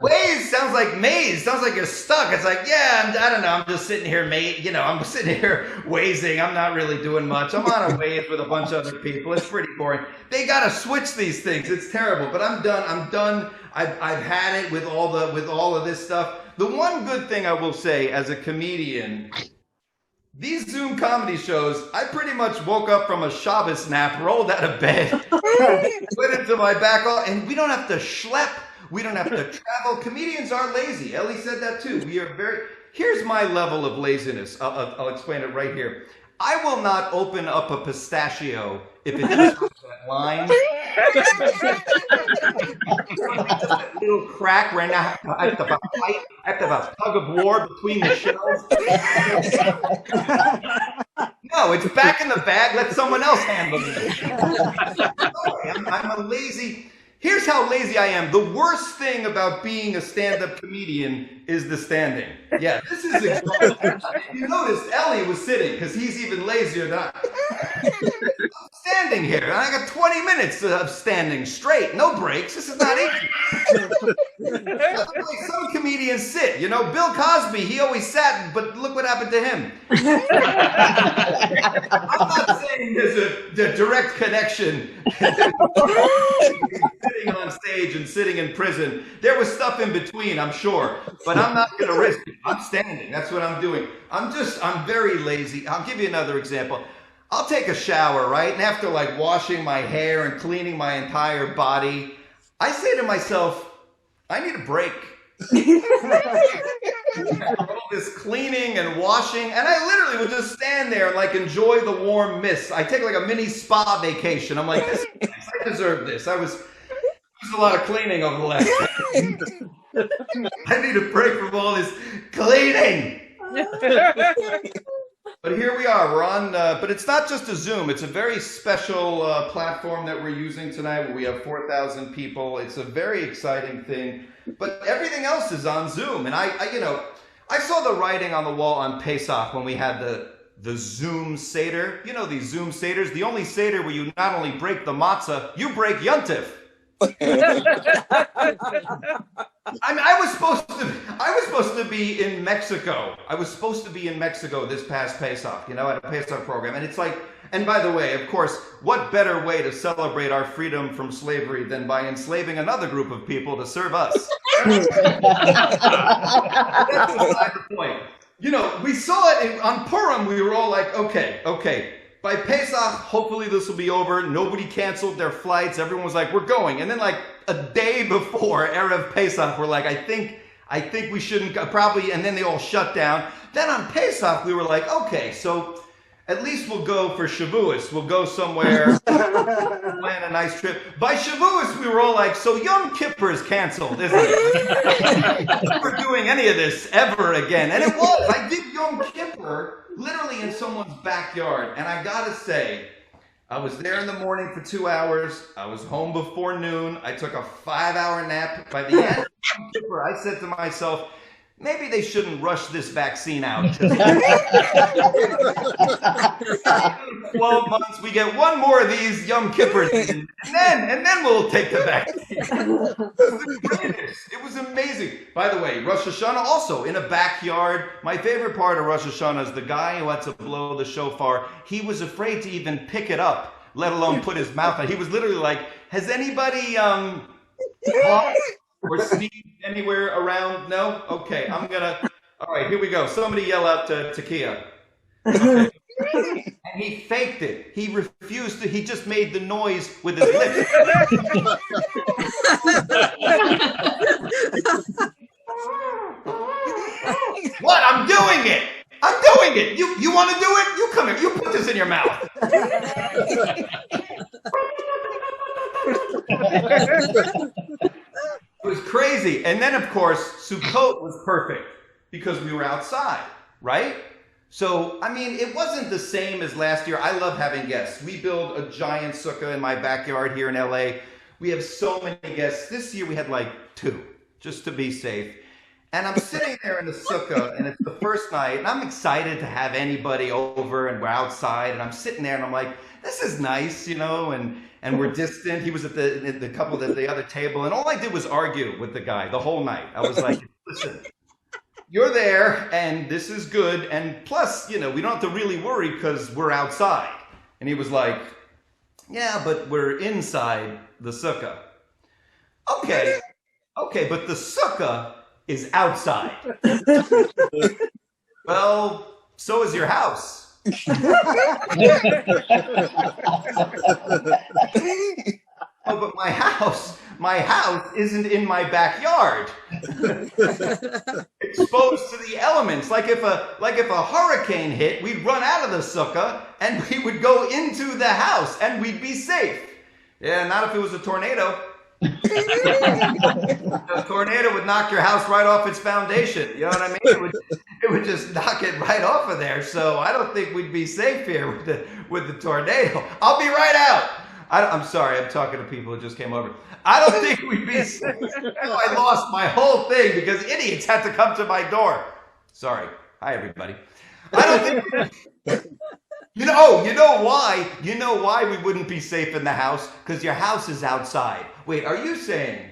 Waze sounds like maze. Sounds like you're stuck. It's like, yeah, I don't know. I'm just sitting here, I'm sitting here wazing. I'm not really doing much. I'm on a Waze with a bunch of other people. It's pretty boring. They got to switch these things. It's terrible. But I'm done. I've had it with all of this stuff. The one good thing I will say as a comedian, these Zoom comedy shows, I pretty much woke up from a Shabbos nap, rolled out of bed, went into my back, and we don't have to schlep. We don't have to travel. Comedians are lazy. Ellie said that too. Here's my level of laziness. I'll explain it right here. I will not open up a pistachio if it just has that line. That little crack right now. I have to have a fight. I have to have a tug of war between the shells. No, it's back in the bag. Let someone else handle it. I'm a lazy. Here's how lazy I am. The worst thing about being a stand-up comedian is the standing. Yeah, this is exhausting. You notice Ellie was sitting because he's even lazier than I. I'm standing here, and I got 20 minutes of standing straight, no breaks. This is not easy. Like some comedians sit. You know, Bill Cosby, he always sat, but look what happened to him. I'm not saying there's a direct connection. Sitting on stage and sitting in prison. There was stuff in between, I'm sure, but I'm not going to risk it. I'm standing. That's what I'm doing. I'm very lazy. I'll give you another example. I'll take a shower, right? And after like washing my hair and cleaning my entire body, I say to myself, I need a break. All this cleaning and washing, and I literally would just stand there and like enjoy the warm mist. I take like a mini spa vacation. I'm like, this is nice. I deserve this. There's a lot of cleaning over the last I need a break from all this cleaning. But here we are. We're on, but it's not just a Zoom. It's a very special platform that we're using tonight where we have 4,000 people. It's a very exciting thing. But everything else is on Zoom. And I saw the writing on the wall on Pesach when we had the Zoom Seder. You know these Zoom Seders? The only Seder where you not only break the matzah, you break Yontif. I was supposed to be in Mexico. I was supposed to be in Mexico this past Pesach, at a Pesach program. And it's like, and by the way, of course, what better way to celebrate our freedom from slavery than by enslaving another group of people to serve us? That's beside the point. We saw it on Purim. We were all like, okay. By Pesach, hopefully this will be over. Nobody canceled their flights. Everyone was like, we're going. And then like a day before Erev Pesach, we're like, I think we shouldn't probably, and then they all shut down. Then on Pesach, we were like, okay, so at least we'll go for Shavuos. We'll go somewhere, plan a nice trip. By Shavuos, we were all like, so Yom Kippur is canceled, isn't it? We're doing any of this ever again. And it was. I did Yom Kippur literally in someone's backyard. And I gotta say, I was there in the morning for 2 hours. I was home before noon. I took a 5-hour nap. By the end of Yom Kippur, I said to myself, maybe they shouldn't rush this vaccine out. 12 months, we get one more of these Yom Kippurs, and then we'll take the vaccine. It was amazing. By the way, Rosh Hashanah also in a backyard. My favorite part of Rosh Hashanah is the guy who had to blow the shofar. He was afraid to even pick it up, let alone put his mouth on it. He was literally like, has anybody talked or sneezed anywhere around? No? Okay, all right, here we go. Somebody yell out to Takia. Okay. And he faked it. He refused to, he just made the noise with his lips. What? I'm doing it. You want to do it? You come here. You put this in your mouth. It was crazy. And then, of course, Sukkot was perfect because we were outside, right? So, I mean, it wasn't the same as last year. I love having guests. We build a giant sukkah in my backyard here in LA. We have so many guests. This year we had like 2, just to be safe. And I'm sitting there in the sukkah, and it's the first night, and I'm excited to have anybody over, and we're outside, and I'm sitting there, and I'm like, this is nice, and we're distant. He was at the couple at the other table, and all I did was argue with the guy the whole night. I was like, listen, you're there, and this is good, and plus, we don't have to really worry because we're outside. And he was like, yeah, but we're inside the sukkah. Okay, but the sukkah is outside. Well, so is your house. Oh, but my house isn't in my backyard. Exposed to the elements. Like if a hurricane hit, we'd run out of the sukkah and we would go into the house and we'd be safe. Yeah, not if it was a tornado. A tornado would knock your house right off its foundation. You know what I mean? It would just knock it right off of there. So I don't think we'd be safe here with the tornado. I'll be right out. I'm sorry, I'm talking to people who just came over. I don't think we'd be safe. I lost my whole thing because idiots had to come to my door. Sorry. Hi, everybody. I don't think. You know why? You know why we wouldn't be safe in the house? Because your house is outside. Wait, are you saying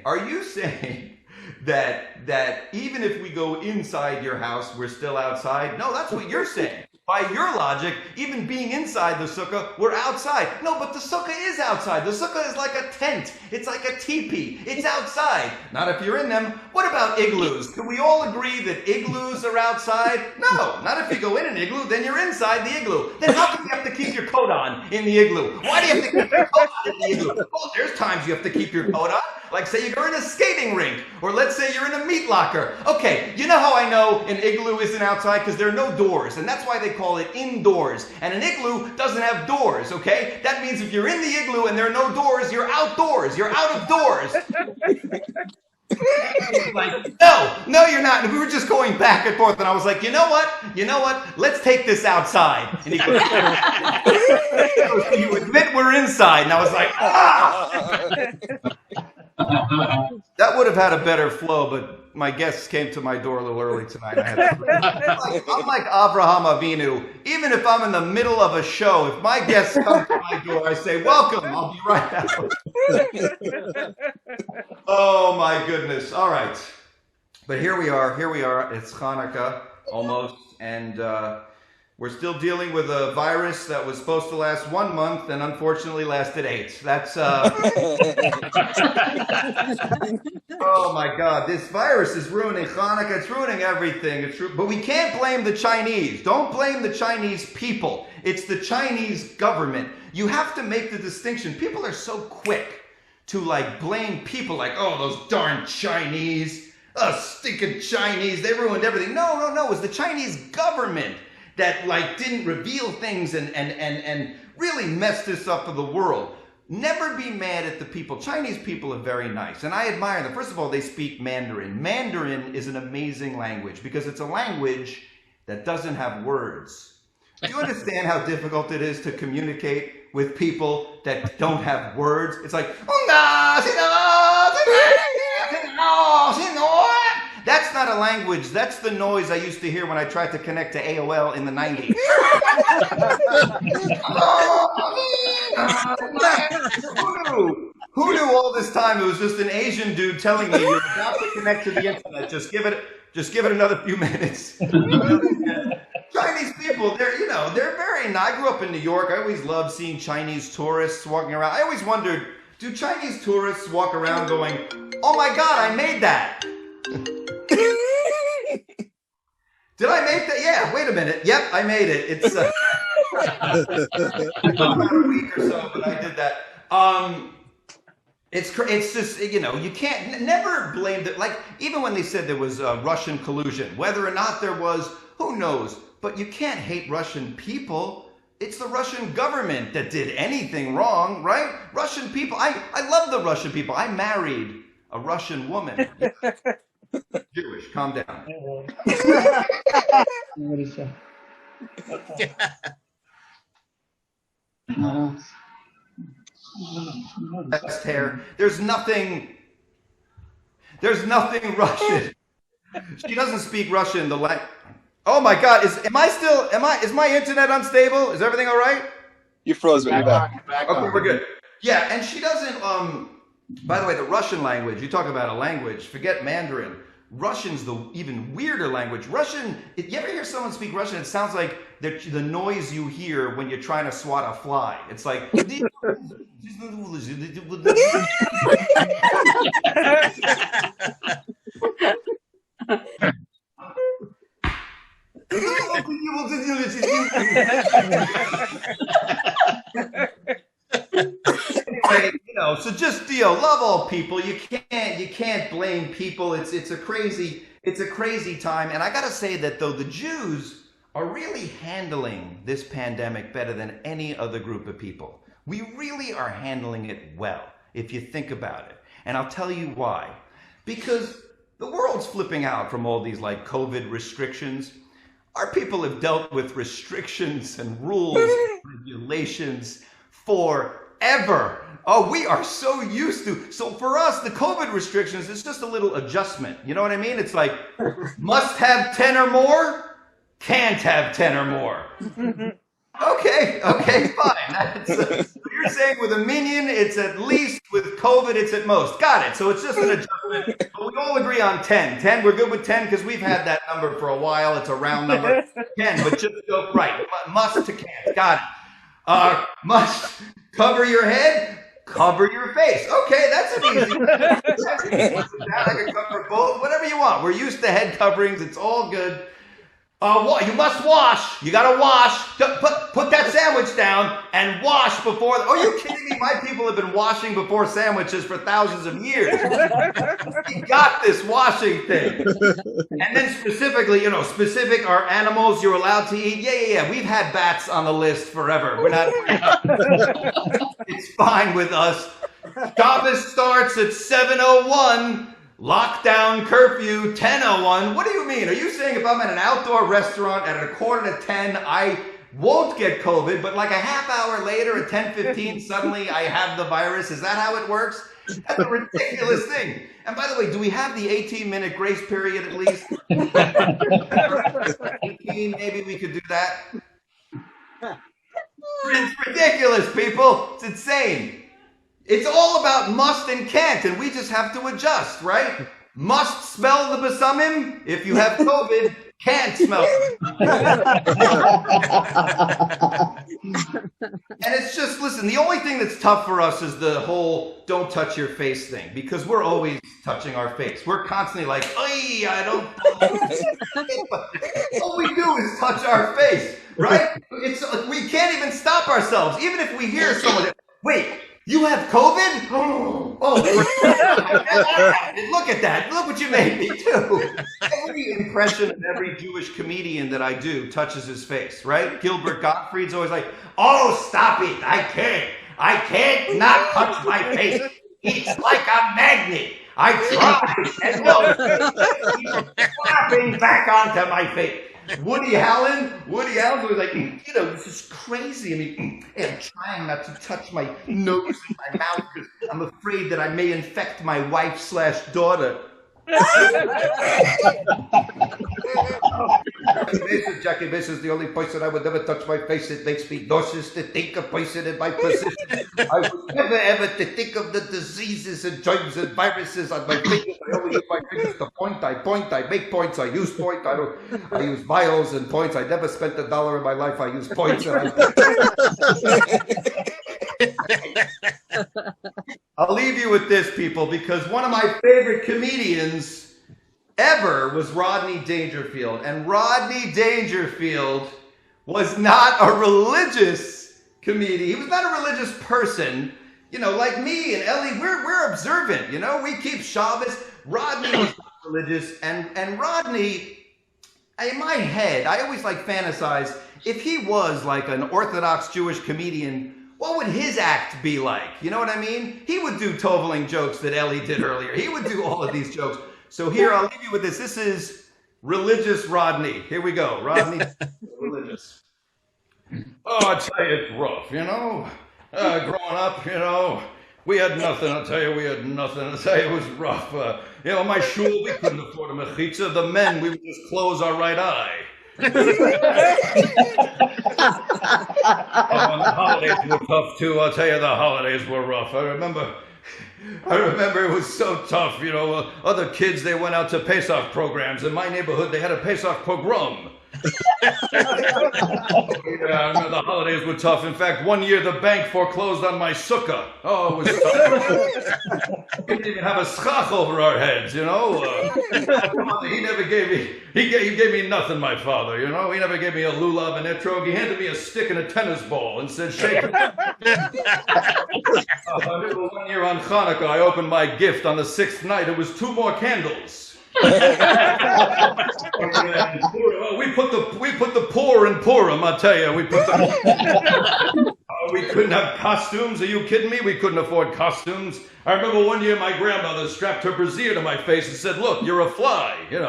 that even if we go inside your house, we're still outside? No, that's what you're saying. by your logic, even being inside the sukkah, we're outside. No, but the sukkah is outside. The sukkah is like a tent. It's like a teepee. It's outside. Not if you're in them. What about igloos? Can we all agree that igloos are outside? No, not if you go in an igloo, then you're inside the igloo. Then how come you have to keep your coat on in the igloo? Why do you have to keep your coat on in the igloo? Well, there's times you have to keep your coat on. Like say you're in a skating rink, or let's say you're in a meat locker. Okay, you know how I know an igloo isn't outside? Because there are no doors, and that's why they call it indoors. And an igloo doesn't have doors, okay? That means if you're in the igloo and there are no doors, you're outdoors. You're out of doors. Like, no, you're not. And we were just going back and forth, and I was like, you know what? Let's take this outside. And he goes, you admit we're inside. And I was like, ah! That would have had a better flow, but my guests came to my door a little early tonight. I'm like Avraham Avinu. Even if I'm in the middle of a show, if my guests come to my door, I say, welcome, I'll be right out. Oh my goodness. All right. But here we are. It's Hanukkah almost, and we're still dealing with a virus that was supposed to last 1 month and unfortunately lasted 8. That's oh my God, this virus is ruining Hanukkah. It's ruining everything. It's but we can't blame the Chinese. Don't blame the Chinese people. It's the Chinese government. You have to make the distinction. People are so quick to like blame people like, oh, those darn Chinese, stinking Chinese, they ruined everything. No, it was the Chinese government that like didn't reveal things and really messed this up for the world. Never be mad at the people. Chinese people are very nice, and I admire them. First of all, they speak Mandarin. Mandarin is an amazing language because it's a language that doesn't have words. Do you understand how difficult it is to communicate with people that don't have words? It's like, that's not a language. That's the noise I used to hear when I tried to connect to AOL in the 90s. Who knew all this time it was just an Asian dude telling me you're about to connect to the internet. Just give it another few minutes. Chinese people, they're very nice. I grew up in New York. I always loved seeing Chinese tourists walking around. I always wondered, do Chinese tourists walk around going, oh my God, I made that? Did I make that? Yeah, wait a minute. Yep, I made it. It's about a week or so, but I did that. It's just, you can't never blame it. Like, even when they said there was Russian collusion, whether or not there was, who knows? But you can't hate Russian people. It's the Russian government that did anything wrong, right? Russian people. I love the Russian people. I married a Russian woman. Jewish, calm down. Best hair. There's nothing Russian. She doesn't speak Russian. Oh my God! Is my internet unstable? Is everything all right? You froze, but you're back. Okay, we're good. Yeah, and she doesn't. By the way, the Russian language. You talk about a language. Forget Mandarin. Russian's the even weirder language. Russian. You ever hear someone speak Russian? It sounds like the noise you hear when you're trying to swat a fly. It's like. Anyway, so just love all people. You can't blame people. It's a crazy time. And I gotta say that though the Jews are really handling this pandemic better than any other group of people. We really are handling it well, if you think about it. And I'll tell you why. Because the world's flipping out from all these like COVID restrictions. Our people have dealt with restrictions and rules and regulations forever. Oh, we are so used to. So for us, the COVID restrictions, it's just a little adjustment. You know what I mean? It's like, must have 10 or more, can't have 10 or more. Okay, fine. You're saying with a minion, it's at least. With COVID, it's at most. Got it. So it's just an adjustment. But we all agree on 10. 10, we're good with 10 because we've had that number for a while. It's a round number. 10, but just go right. Must to can't. Got it. Must cover your head, cover your face. Okay, that's an easy one. I can cover both, whatever you want. We're used to head coverings. It's all good. You must wash. You gotta wash. Put that sandwich down and wash before. Are you kidding me? My people have been washing before sandwiches for thousands of years. We got this washing thing. And then specifically, are animals you're allowed to eat? Yeah. We've had bats on the list forever. We're not. It's fine with us. Shabbos starts at 7:01. Lockdown curfew 10:01. What do you mean? Are you saying if I'm at an outdoor restaurant at 9:45, I won't get COVID, but like a half hour later at 10:15, suddenly I have the virus? Is that how it works? That's a ridiculous thing. And by the way, do we have the 18-minute grace period at least? 18, maybe we could do that. It's ridiculous, people. It's insane. It's all about must and can't, and we just have to adjust, right? Must smell the besamim if you have COVID. Can't smell it. And it's just, listen, the only thing that's tough for us is the whole don't touch your face thing, because we're always touching our face. We're constantly like, "Ay, I don't." All we do is touch our face, right? We can't even stop ourselves. Even if we hear someone, wait, you have COVID? Oh, look at that. Look what you made me do. Every impression of every Jewish comedian that I do touches his face, right? Gilbert Gottfried's always like, oh, stop it. I can't not touch my face. It's like a magnet. I try and look. It's slapping back onto my face. Woody Allen was like, this is crazy. I mean, I'm trying not to touch my nose and my mouth because I'm afraid that I may infect my wife/daughter. Jackie Bass is the only person I would never touch my face. It makes me nauseous to think of person in my position. I would never ever to think of the diseases and germs and viruses on my fingers. I only use my fingers to point. I make points. I use point. I use vials and points. I never spent $1 in my life. I use points. I'll leave you with this, people, because one of my favorite comedians ever was Rodney Dangerfield. And Rodney Dangerfield was not a religious comedian. He was not a religious person. Like me and Ellie, we're observant. We keep Shabbos. Rodney was not religious. And Rodney, in my head, I always fantasize, if he was like an Orthodox Jewish comedian, what would his act be like? You know what I mean? He would do toveling jokes that Ellie did earlier. He would do all of these jokes. So here, I'll leave you with this. This is religious Rodney. Here we go. Rodney, religious. Oh, I tell you, it's rough, growing up, we had nothing. I'll tell you, we had nothing. I'll tell you, it was rough. My shul, we couldn't afford a mechitza. The men, we would just close our right eye. The holidays were tough too. I'll tell you, the holidays were rough. I remember it was so tough. Other kids, they went out to Pesach programs. In my neighborhood, they had a Pesach pogrom. I remember the holidays were tough. In fact, one year the bank foreclosed on my sukkah. Oh, it was tough. We didn't even have a schach over our heads, He never gave me, he gave me nothing, my father, He never gave me a lulav and etrog. He handed me a stick and a tennis ball and said, shake it. I remember one year on Hanukkah, I opened my gift. On the 6th night, it was 2 more candles. We put the poor in Purim, I tell you. We couldn't have costumes. Are you kidding me? We couldn't afford costumes. I remember one year my grandmother strapped her brassiere to my face and said, "Look, you're a fly." The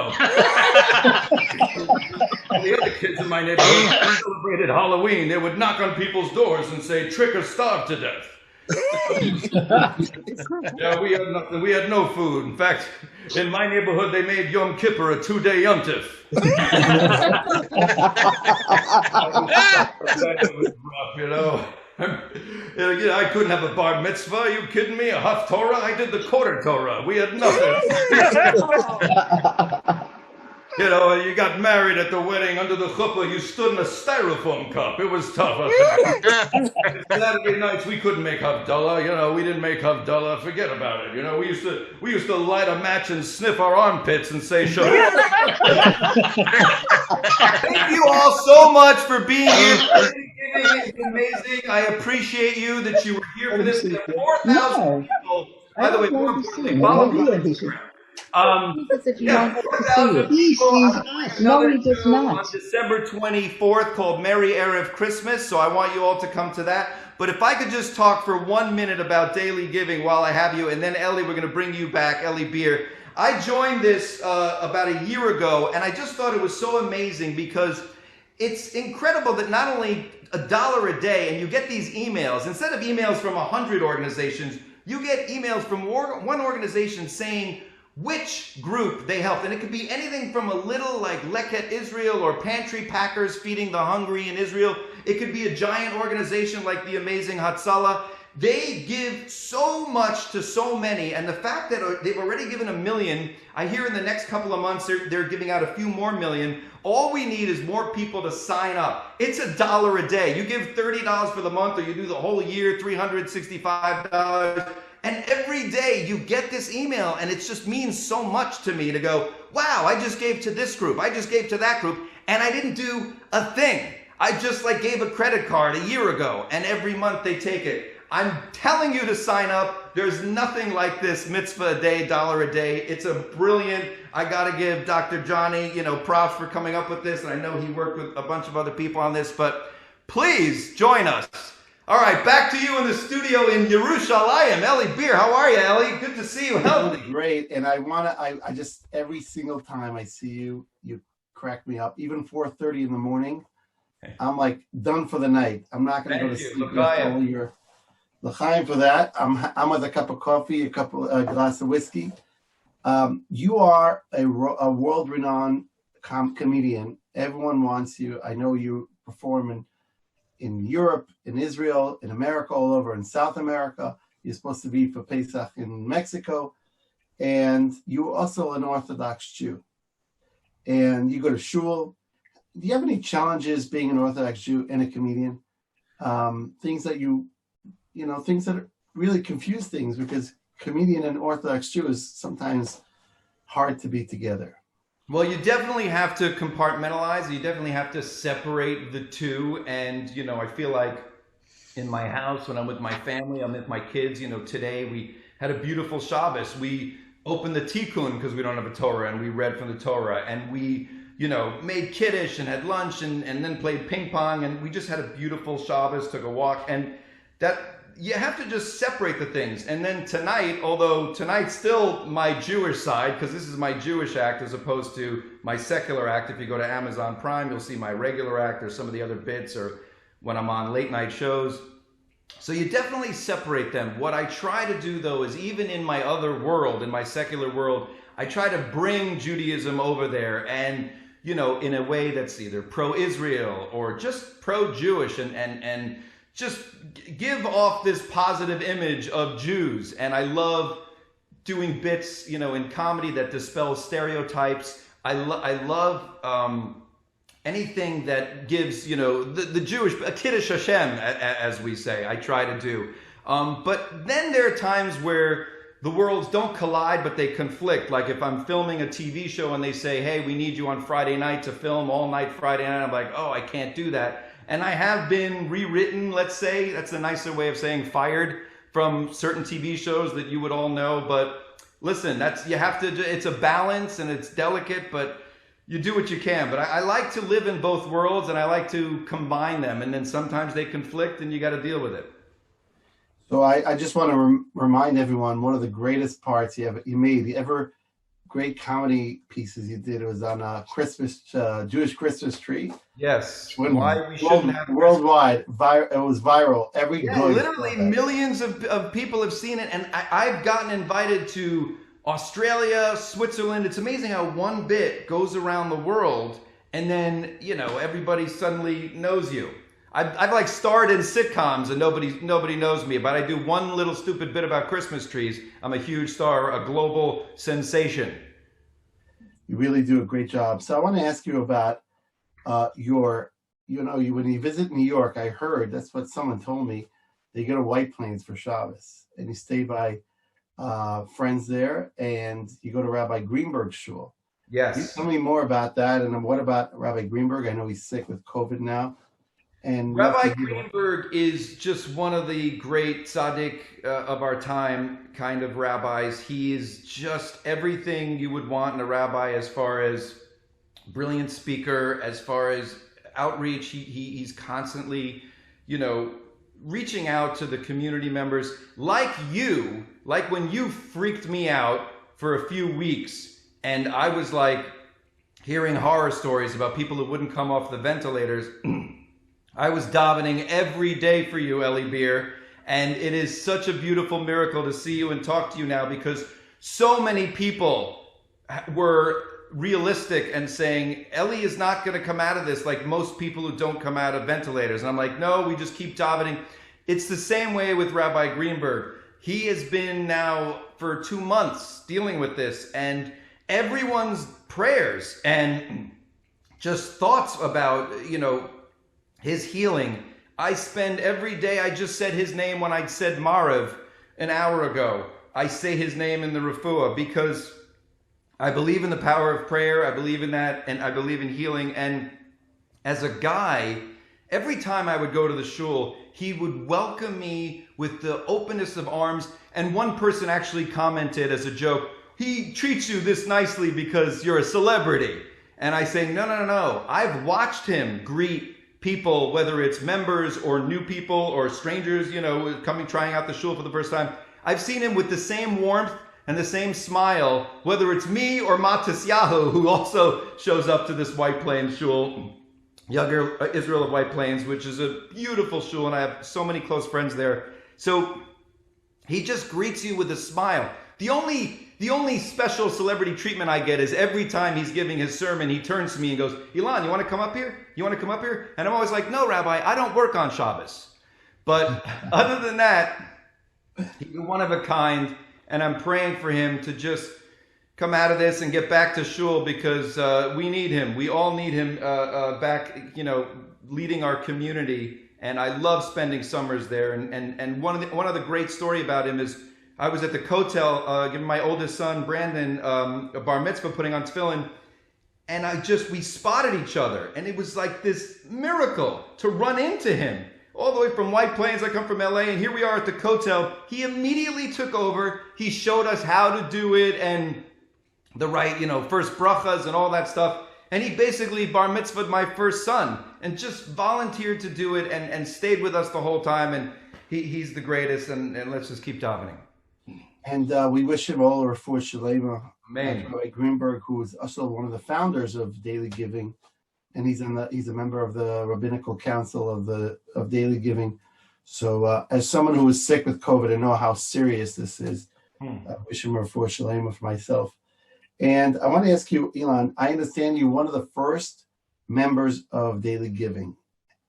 other kids in my neighborhood celebrated Halloween. They would knock on people's doors and say, "Trick or starve to death." Yeah, we had nothing. We had no food. In fact, in my neighborhood, they made Yom Kippur a 2-day Yom Tif. That was rough, you know. I couldn't have a bar mitzvah. Are you kidding me? A half Torah? I did the quarter Torah. We had nothing. You know, you got married at the wedding under the chuppah. You stood in a styrofoam cup. It was tough. Saturday nights we couldn't make Havdalah. You know, we didn't make Havdalah. Forget about it. You know, we used to light a match and sniff our armpits and say Shalom. Thank you all so much for being here. It's amazing. I appreciate you that you were here for this. 4,000 people. By the way, more importantly, follow me on Instagram. Yeah, 4,000 people. No, he does not. On December 24th called Merry Erev Christmas, so I want you all to come to that. But if I could just talk for 1 minute about daily giving while I have you, and then Ellie, we're going to bring you back, Ellie Beer. I joined this about a year ago, and I just thought it was so amazing because it's incredible that not only $1 a day, and you get these emails, instead of emails from 100 organizations, you get emails from one organization saying which group they helped. And it could be anything from a little like Leket Israel or Pantry Packers feeding the hungry in Israel. It could be a giant organization like the amazing Hatzalah. They give so much to so many. And the fact that they've already given $1 million, I hear in the next couple of months they're giving out a few more million. All we need is more people to sign up. It's $1 a day. You give $30 for the month, or you do the whole year, $365. And every day you get this email, and it just means so much to me to go, wow, I just gave to this group, I just gave to that group, and I didn't do a thing. I just gave a credit card a year ago, and every month they take it. I'm telling you to sign up. There's nothing like this mitzvah a day, $1 a day. It's a brilliant, I gotta give Dr. Johnny, props for coming up with this, and I know he worked with a bunch of other people on this, but please join us. All right, back to you in the studio in Yerushalayim. Ellie Beer, how are you, Ellie? Good to see you healthy. Great, and I just, every single time I see you, you crack me up. Even 4:30 in the morning, I'm done for the night. I'm not going to go to sleep until you're l'chaim for that. I'm with a cup of coffee, a glass of whiskey. You are a world-renowned comedian. Everyone wants you. I know you perform in Europe, in Israel, in America, all over, in South America. You're supposed to be for Pesach in Mexico. And you're also an Orthodox Jew. And you go to shul. Do you have any challenges being an Orthodox Jew and a comedian? Things that things that really confuse things, because comedian and Orthodox Jew is sometimes hard to be together. Well, you definitely have to compartmentalize. You definitely have to separate the two. And, I feel like in my house, when I'm with my family, I'm with my kids, today we had a beautiful Shabbos. We opened the Tikkun because we don't have a Torah, and we read from the Torah, and we, made Kiddush and had lunch and then played ping pong, and we just had a beautiful Shabbos, took a walk, and that you have to just separate the things. And then tonight, although tonight's still my Jewish side, because this is my Jewish act as opposed to my secular act. If you go to Amazon Prime, you'll see my regular act or some of the other bits, or when I'm on late night shows. So you definitely separate them. What I try to do, though, is even in my other world, in my secular world, I try to bring Judaism over there, and in a way that's either pro-Israel or just pro-Jewish, and just give off this positive image of Jews. And I love doing bits, in comedy that dispels stereotypes. I love anything that gives, the Jewish, a Kiddush Hashem, as we say, I try to do. But then there are times where the worlds don't collide, but they conflict. Like if I'm filming a TV show and they say, hey, we need you on Friday night to film all night Friday night, I'm like, oh, I can't do that. And I have been rewritten, let's say, that's a nicer way of saying fired from certain TV shows that you would all know. But listen, it's a balance, and it's delicate, but you do what you can. But I like to live in both worlds, and I like to combine them. And then sometimes they conflict, and you got to deal with it. So I just want to remind everyone, one of the greatest parts you ever great comedy pieces you did. It was on a Christmas, Jewish Christmas tree. Yes. When Why we shouldn't have worldwide. It was viral. Every Yeah, goy literally saw that. millions of people have seen it, and I've gotten invited to Australia, Switzerland. It's amazing how one bit goes around the world, and then everybody suddenly knows you. I've like starred in sitcoms and nobody knows me, but I do one little stupid bit about Christmas trees. I'm a huge star, a global sensation. You really do a great job. So I want to ask you about when you visit New York. I heard, that's what someone told me, they go to White Plains for Shabbos, and you stay by friends there, and you go to Rabbi Greenberg's shul. Yes. Can you tell me more about that? And then what about Rabbi Greenberg? I know he's sick with COVID now. And Rabbi Greenberg is just one of the great tzaddik of our time kind of rabbis. He is just everything you would want in a rabbi as far as brilliant speaker, as far as outreach. He's constantly, reaching out to the community members like when you freaked me out for a few weeks and I was like hearing horror stories about people who wouldn't come off the ventilators. I was davening every day for you, Eli Beer, and it is such a beautiful miracle to see you and talk to you now, because so many people were realistic and saying, Eli is not going to come out of this like most people who don't come out of ventilators. And I'm like, no, we just keep davening. It's the same way with Rabbi Greenberg. He has been now for 2 months dealing with this, and everyone's prayers and just thoughts about, his healing. I spend every day, I just said his name when I said Marav an hour ago. I say his name in the refuah because I believe in the power of prayer. I believe in that, and I believe in healing. And as a guy, every time I would go to the shul, he would welcome me with the openness of arms. And one person actually commented as a joke, he treats you this nicely because you're a celebrity. And I say, no. I've watched him greet people, whether it's members or new people or strangers, trying out the shul for the first time. I've seen him with the same warmth and the same smile, whether it's me or Matisyahu, who also shows up to this White Plains shul, Younger Israel of White Plains, which is a beautiful shul, and I have so many close friends there. So he just greets you with a smile. The only special celebrity treatment I get is every time he's giving his sermon, he turns to me and goes, Ilan, you want to come up here? You want to come up here? And I'm always like, no, Rabbi, I don't work on Shabbos. But other than that, he's one of a kind, and I'm praying for him to just come out of this and get back to shul, because we need him. We all need him back, leading our community. And I love spending summers there. And one of the great story about him is, I was at the Kotel giving my oldest son, Brandon, a bar mitzvah, putting on tefillin, and we spotted each other. And it was like this miracle to run into him. All the way from White Plains, I come from LA, and here we are at the Kotel. He immediately took over. He showed us how to do it and the right, first brachas and all that stuff. And he basically bar mitzvahed my first son and just volunteered to do it and stayed with us the whole time. And he's the greatest, and let's just keep davening. And we wish him all a refuah shalema. Amen. Rabbi Greenberg, who is also one of the founders of Daily Giving, and he's a member of the Rabbinical Council of Daily Giving. So as someone who was sick with COVID, I know how serious this is. I wish him a refuah shalema for myself. And I want to ask you, Ilan, I understand you're one of the first members of Daily Giving.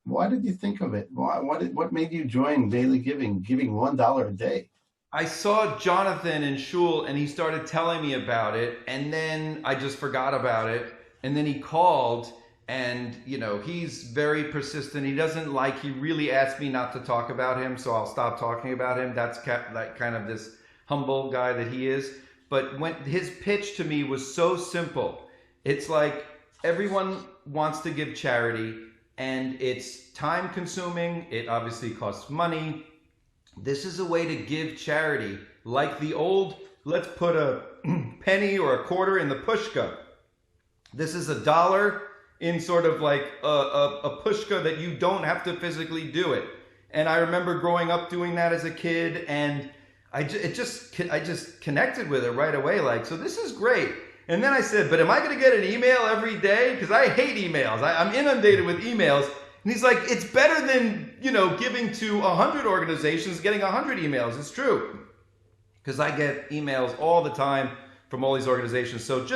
Why did you think of it? What made you join Daily Giving $1 a day? I saw Jonathan in shul, and he started telling me about it, and then I just forgot about it. And then he called, and he's very persistent. He really asked me not to talk about him, so I'll stop talking about him. That's like kind of this humble guy that he is. But when his pitch to me was so simple, it's like everyone wants to give charity, and it's time consuming. It obviously costs money. This is a way to give charity, like the old, let's put a penny or a quarter in the pushka. This is $1 in sort of like a pushka that you don't have to physically do it. And I remember growing up doing that as a kid, and I just connected with it right away. So this is great. And then I said, but am I going to get an email every day? Because I hate emails. I'm inundated with emails. And he's like, it's better than, giving to 100 organizations, getting 100 emails. It's true. Because I get emails all the time from all these organizations. So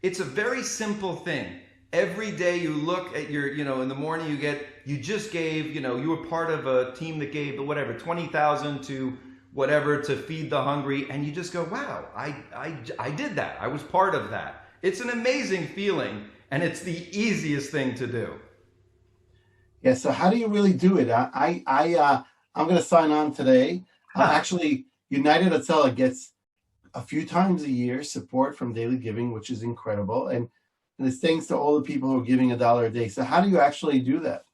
it's a very simple thing. Every day you look at your, in the morning you just gave, you were part of a team that gave whatever, 20,000 to whatever to feed the hungry. And you just go, wow, I did that. I was part of that. It's an amazing feeling. And it's the easiest thing to do. Yeah. So how do you really do it? I'm going to sign on today. Actually, United Atella gets a few times a year support from Daily Giving, which is incredible. And it's thanks to all the people who are giving $1 a day. So how do you actually do that?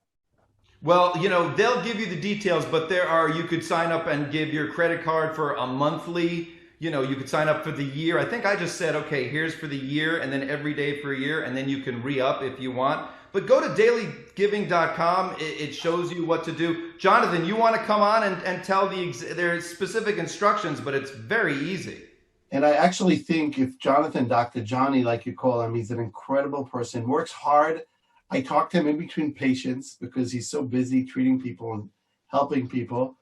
Well, they'll give you the details, but you could sign up and give your credit card for a monthly, you could sign up for the year. I think I just said, okay, here's for the year and then every day for a year, and then you can re-up if you want. But go to dailygiving.com. It shows you what to do. Jonathan, you want to come on and tell there's specific instructions, but it's very easy. And I actually think if Jonathan, Dr. Johnny, like you call him, he's an incredible person, works hard. I talk to him in between patients because he's so busy treating people and helping people.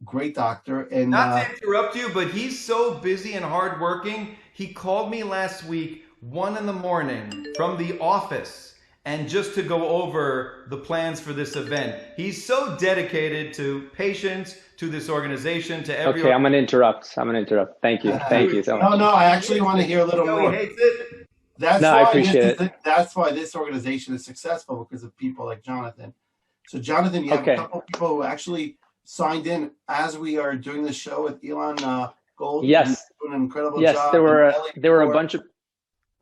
Great doctor. And not to interrupt you, but he's so busy and hardworking. He called me last week, 1 a.m. from the office. And just to go over the plans for this event. He's so dedicated to patients, to this organization, to everyone. Okay, I'm going to interrupt. Thank you. Thank you so much. No, I actually want to hear a little more. He hates it. I appreciate it. That's why this organization is successful, because of people like Jonathan. So Jonathan, you have a couple of people who actually signed in as we are doing the show with Elon Gold. Yes. Doing an incredible job. Yes, there were a bunch of.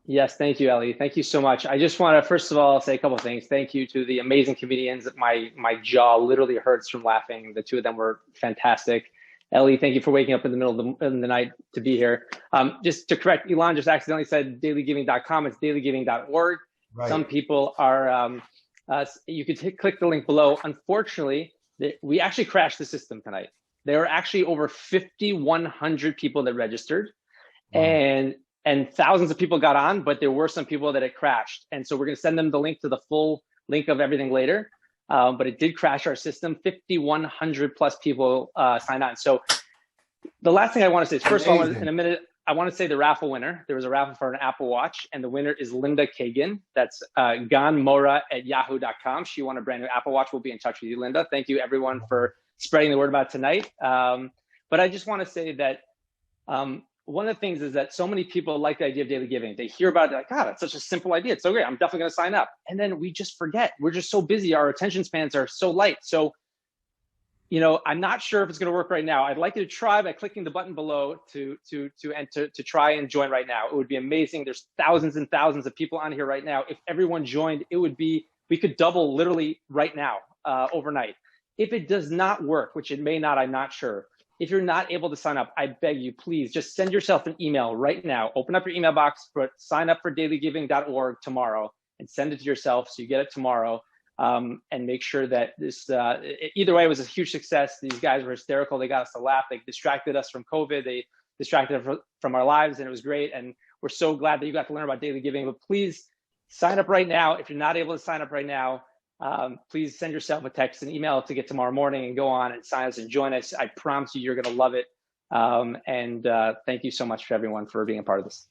Yes, thank you, Ellie. Thank you so much. I just want to, first of all, say a couple of things. Thank you to the amazing comedians. My jaw literally hurts from laughing. The two of them were fantastic. Ellie, thank you for waking up in the middle of the night to be here. Just to correct, Elon just accidentally said dailygiving.com. It's dailygiving.org. Right. Some people are, you could click the link below. Unfortunately, we actually crashed the system tonight. There were actually over 5,100 people that registered. Wow. And thousands of people got on, but there were some people that it crashed. And so we're going to send them the link to the full link of everything later. But it did crash our system. 5,100 plus people signed on. So the last thing I want to say is, first of all, in a minute, I want to say the raffle winner. There was a raffle for an Apple Watch, and the winner is Linda Kagan. That's ganmora@yahoo.com. She won a brand new Apple Watch. We'll be in touch with you, Linda. Thank you, everyone, for spreading the word about tonight. But I just want to say that one of the things is that so many people like the idea of daily giving. They hear about it, like, God, it's such a simple idea. It's so great. I'm definitely going to sign up. And then we just forget. We're just so busy. Our attention spans are so light. So, I'm not sure if it's going to work right now. I'd like you to try by clicking the button below to try and join right now. It would be amazing. There's thousands and thousands of people on here right now. If everyone joined, we could double literally right now, overnight. If it does not work, which it may not, I'm not sure. If you're not able to sign up, I beg you, please just send yourself an email right now. Open up your email box, sign up for dailygiving.org tomorrow and send it to yourself so you get it tomorrow. And make sure that this, either way, it was a huge success. These guys were hysterical. They got us to laugh. They distracted us from COVID. They distracted us from our lives, and it was great. And we're so glad that you got to learn about daily giving. But please sign up right now. If you're not able to sign up right now, please send yourself a text and email to get tomorrow morning and go on and sign us and join us. I promise you, you're going to love it. And thank you so much for everyone for being a part of this.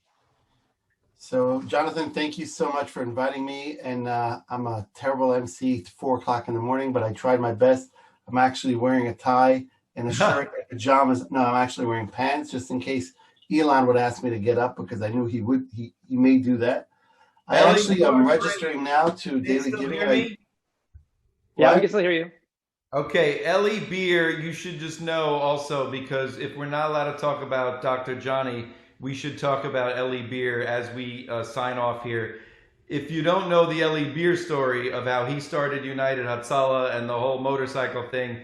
So, Jonathan, thank you so much for inviting me. And I'm a terrible MC at 4 o'clock in the morning, but I tried my best. I'm actually wearing a tie and a shirt and pajamas. No, I'm actually wearing pants just in case Elon would ask me to get up, because I knew he would. He may do that. I actually am registering now to Daily Giving. Yeah, we can still hear you. Okay, Ellie Beer, you should just know also, because if we're not allowed to talk about Dr. Johnny, we should talk about Ellie Beer as we sign off here. If you don't know the Ellie Beer story of how he started United Hatzalah and the whole motorcycle thing,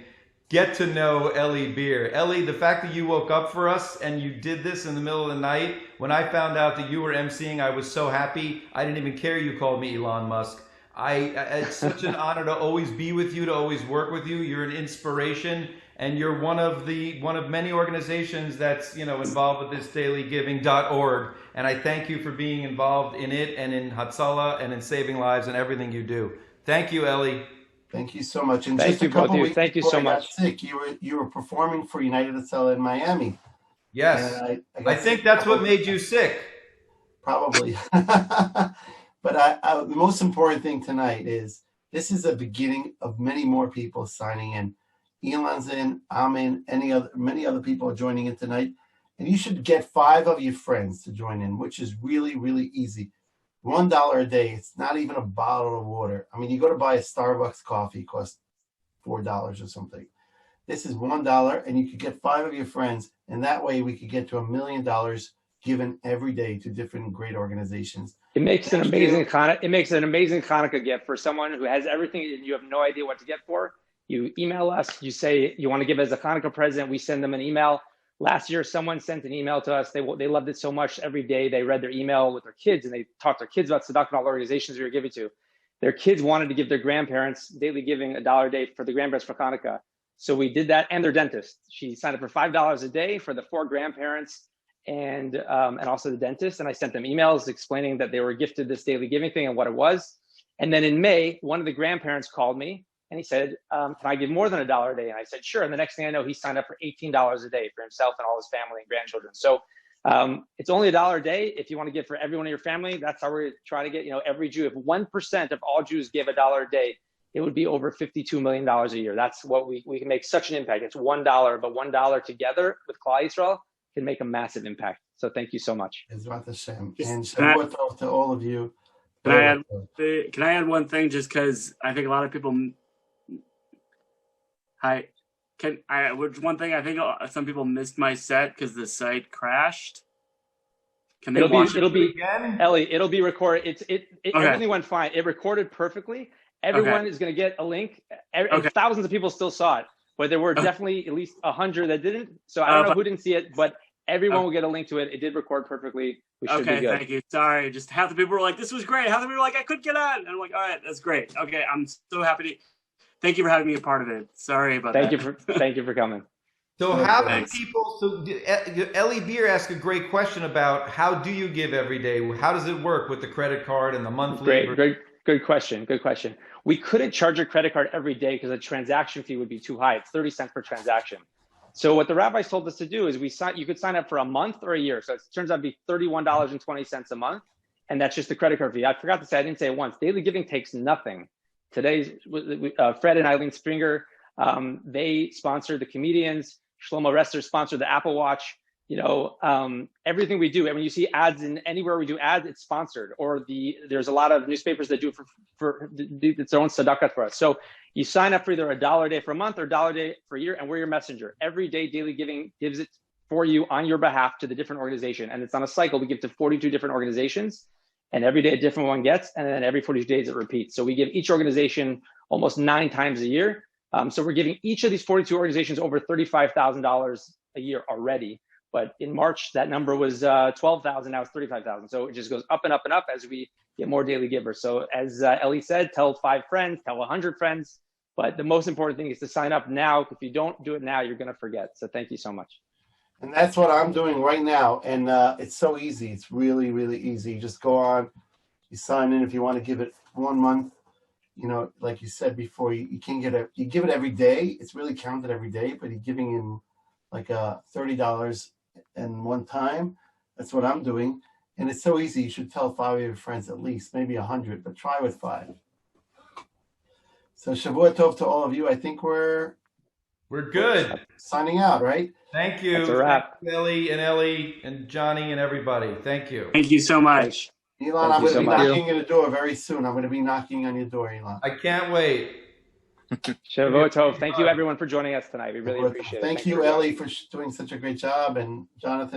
get to know Ellie Beer. Ellie, the fact that you woke up for us and you did this in the middle of the night, when I found out that you were emceeing, I was so happy. I didn't even care you called me Elon Musk. It's such an honor to always be with you, to always work with you. You're an inspiration, and you're one of many organizations that's involved with this dailygiving.org. And I thank you for being involved in it and in Hatzalah and in saving lives and everything you do. Thank you, Ellie. Thank you so much. And Thank just you a couple both of you. weeks Thank you before so I got much. sick, you were performing for United Hatzalah in Miami. Yes, And I think that's what made you sick. Probably. But the most important thing tonight is this is a beginning of many more people signing in. Elon's in, I'm in, many other people are joining in tonight. And you should get 5 of your friends to join in, which is really, really easy. $1 a day. It's not even a bottle of water. I mean, you go to buy a Starbucks coffee, it costs $4 or something. This is $1, and you could get 5 of your friends, and that way we could get to $1 million given every day to different great organizations. It makes an amazing Hanukkah gift for someone who has everything and you have no idea what to get for. You email us, you say you want to give as a Hanukkah present, we send them an email. Last year, someone sent an email to us. They loved it so much. Every day they read their email with their kids and they talked to their kids about tzedakah and all the organizations we were giving to. Their kids wanted to give their grandparents daily giving $1 a day for the grandparents for Hanukkah. So we did that, and their dentist. She signed up for $5 a day for the 4 grandparents and also the dentist. And I sent them emails explaining that they were gifted this daily giving thing and what it was. And then in May, one of the grandparents called me and he said, can I give more than $1 a day? And I said, sure. And the next thing I know, he signed up for $18 a day for himself and all his family and grandchildren. So it's only $1 a day. If you want to give for everyone in your family, that's how we're trying to get, every Jew. If 1% of all Jews give $1 a day, it would be over $52 million a year. That's what we can make such an impact. It's $1, but $1 together with Klal Yisrael can make a massive impact. So thank you so much. Ezrat Hashem. And Shavuot Tov to all of you. Can I add one thing, just because I think a lot of people. One thing I think some people missed my set because the site crashed. Can they watch it again? Ellie, it'll be recorded. Everything went fine. It recorded perfectly. Everyone is going to get a link. Thousands of people still saw it, but there were definitely at least 100 that didn't. So I don't know who didn't see it, but everyone will get a link to it. It did record perfectly. We should be good. Thank you. Sorry, just half the people were like, "This was great." Half the people were like, "I couldn't get on." And I'm like, "All right, that's great. Okay, I'm so happy to. Thank you for having me a part of it. Sorry about that. Thank you for coming." So how do people? So Ellie Beer asked a great question about how do you give every day? How does it work with the credit card and the monthly? Good question. We couldn't charge your credit card every day because the transaction fee would be too high. It's 30 cents per transaction. So what the rabbis told us to do is you could sign up for a month or a year. So it turns out to be $31.20 a month, and that's just the credit card fee. I forgot to say, I didn't say it once. Daily Giving takes nothing. Today's Fred and Eileen Springer, they sponsored the comedians. Shlomo Rester sponsored the Apple Watch. Everything we do. And when you see ads in anywhere we do ads, it's sponsored. Or there's a lot of newspapers that do it for it's their own tzedakah for us. So you sign up for either $1 a day for a month or $1 a day for a year, and we're your messenger. Every day, Daily Giving gives it for you on your behalf to the different organization, and it's on a cycle. We give to 42 different organizations, and every day a different one gets, and then every 42 days it repeats. So we give each organization almost 9 times a year. So we're giving each of these 42 organizations over $35,000 a year already. But in March, that number was 12,000. Now it's 35,000. So it just goes up and up and up as we get more daily givers. So as Ellie said, tell 5 friends, tell 100 friends. But the most important thing is to sign up now. If you don't do it now, you're going to forget. So thank you so much. And that's what I'm doing right now. And it's so easy. It's really, really easy. You just go on, you sign in if you want to give it 1 month. Like you said before, you can you give it every day. It's really counted every day, but you're giving in like $30 in one time. That's what I'm doing. And it's so easy. You should tell 5 of your friends at least, maybe 100, but try with 5. So Shavuot Tov to all of you. I think we're good. Signing out, right? Thank you. That's a wrap. Thank you, Ellie and Johnny and everybody. Thank you. Thank you so much. Elon, I'm going to be knocking on the door very soon. I'm going to be knocking on your door, Elon. I can't wait. Shavuot Tov. Thank you, everyone, for joining us tonight. We really appreciate it. Thank you, Ellie, for doing such a great job, and Jonathan.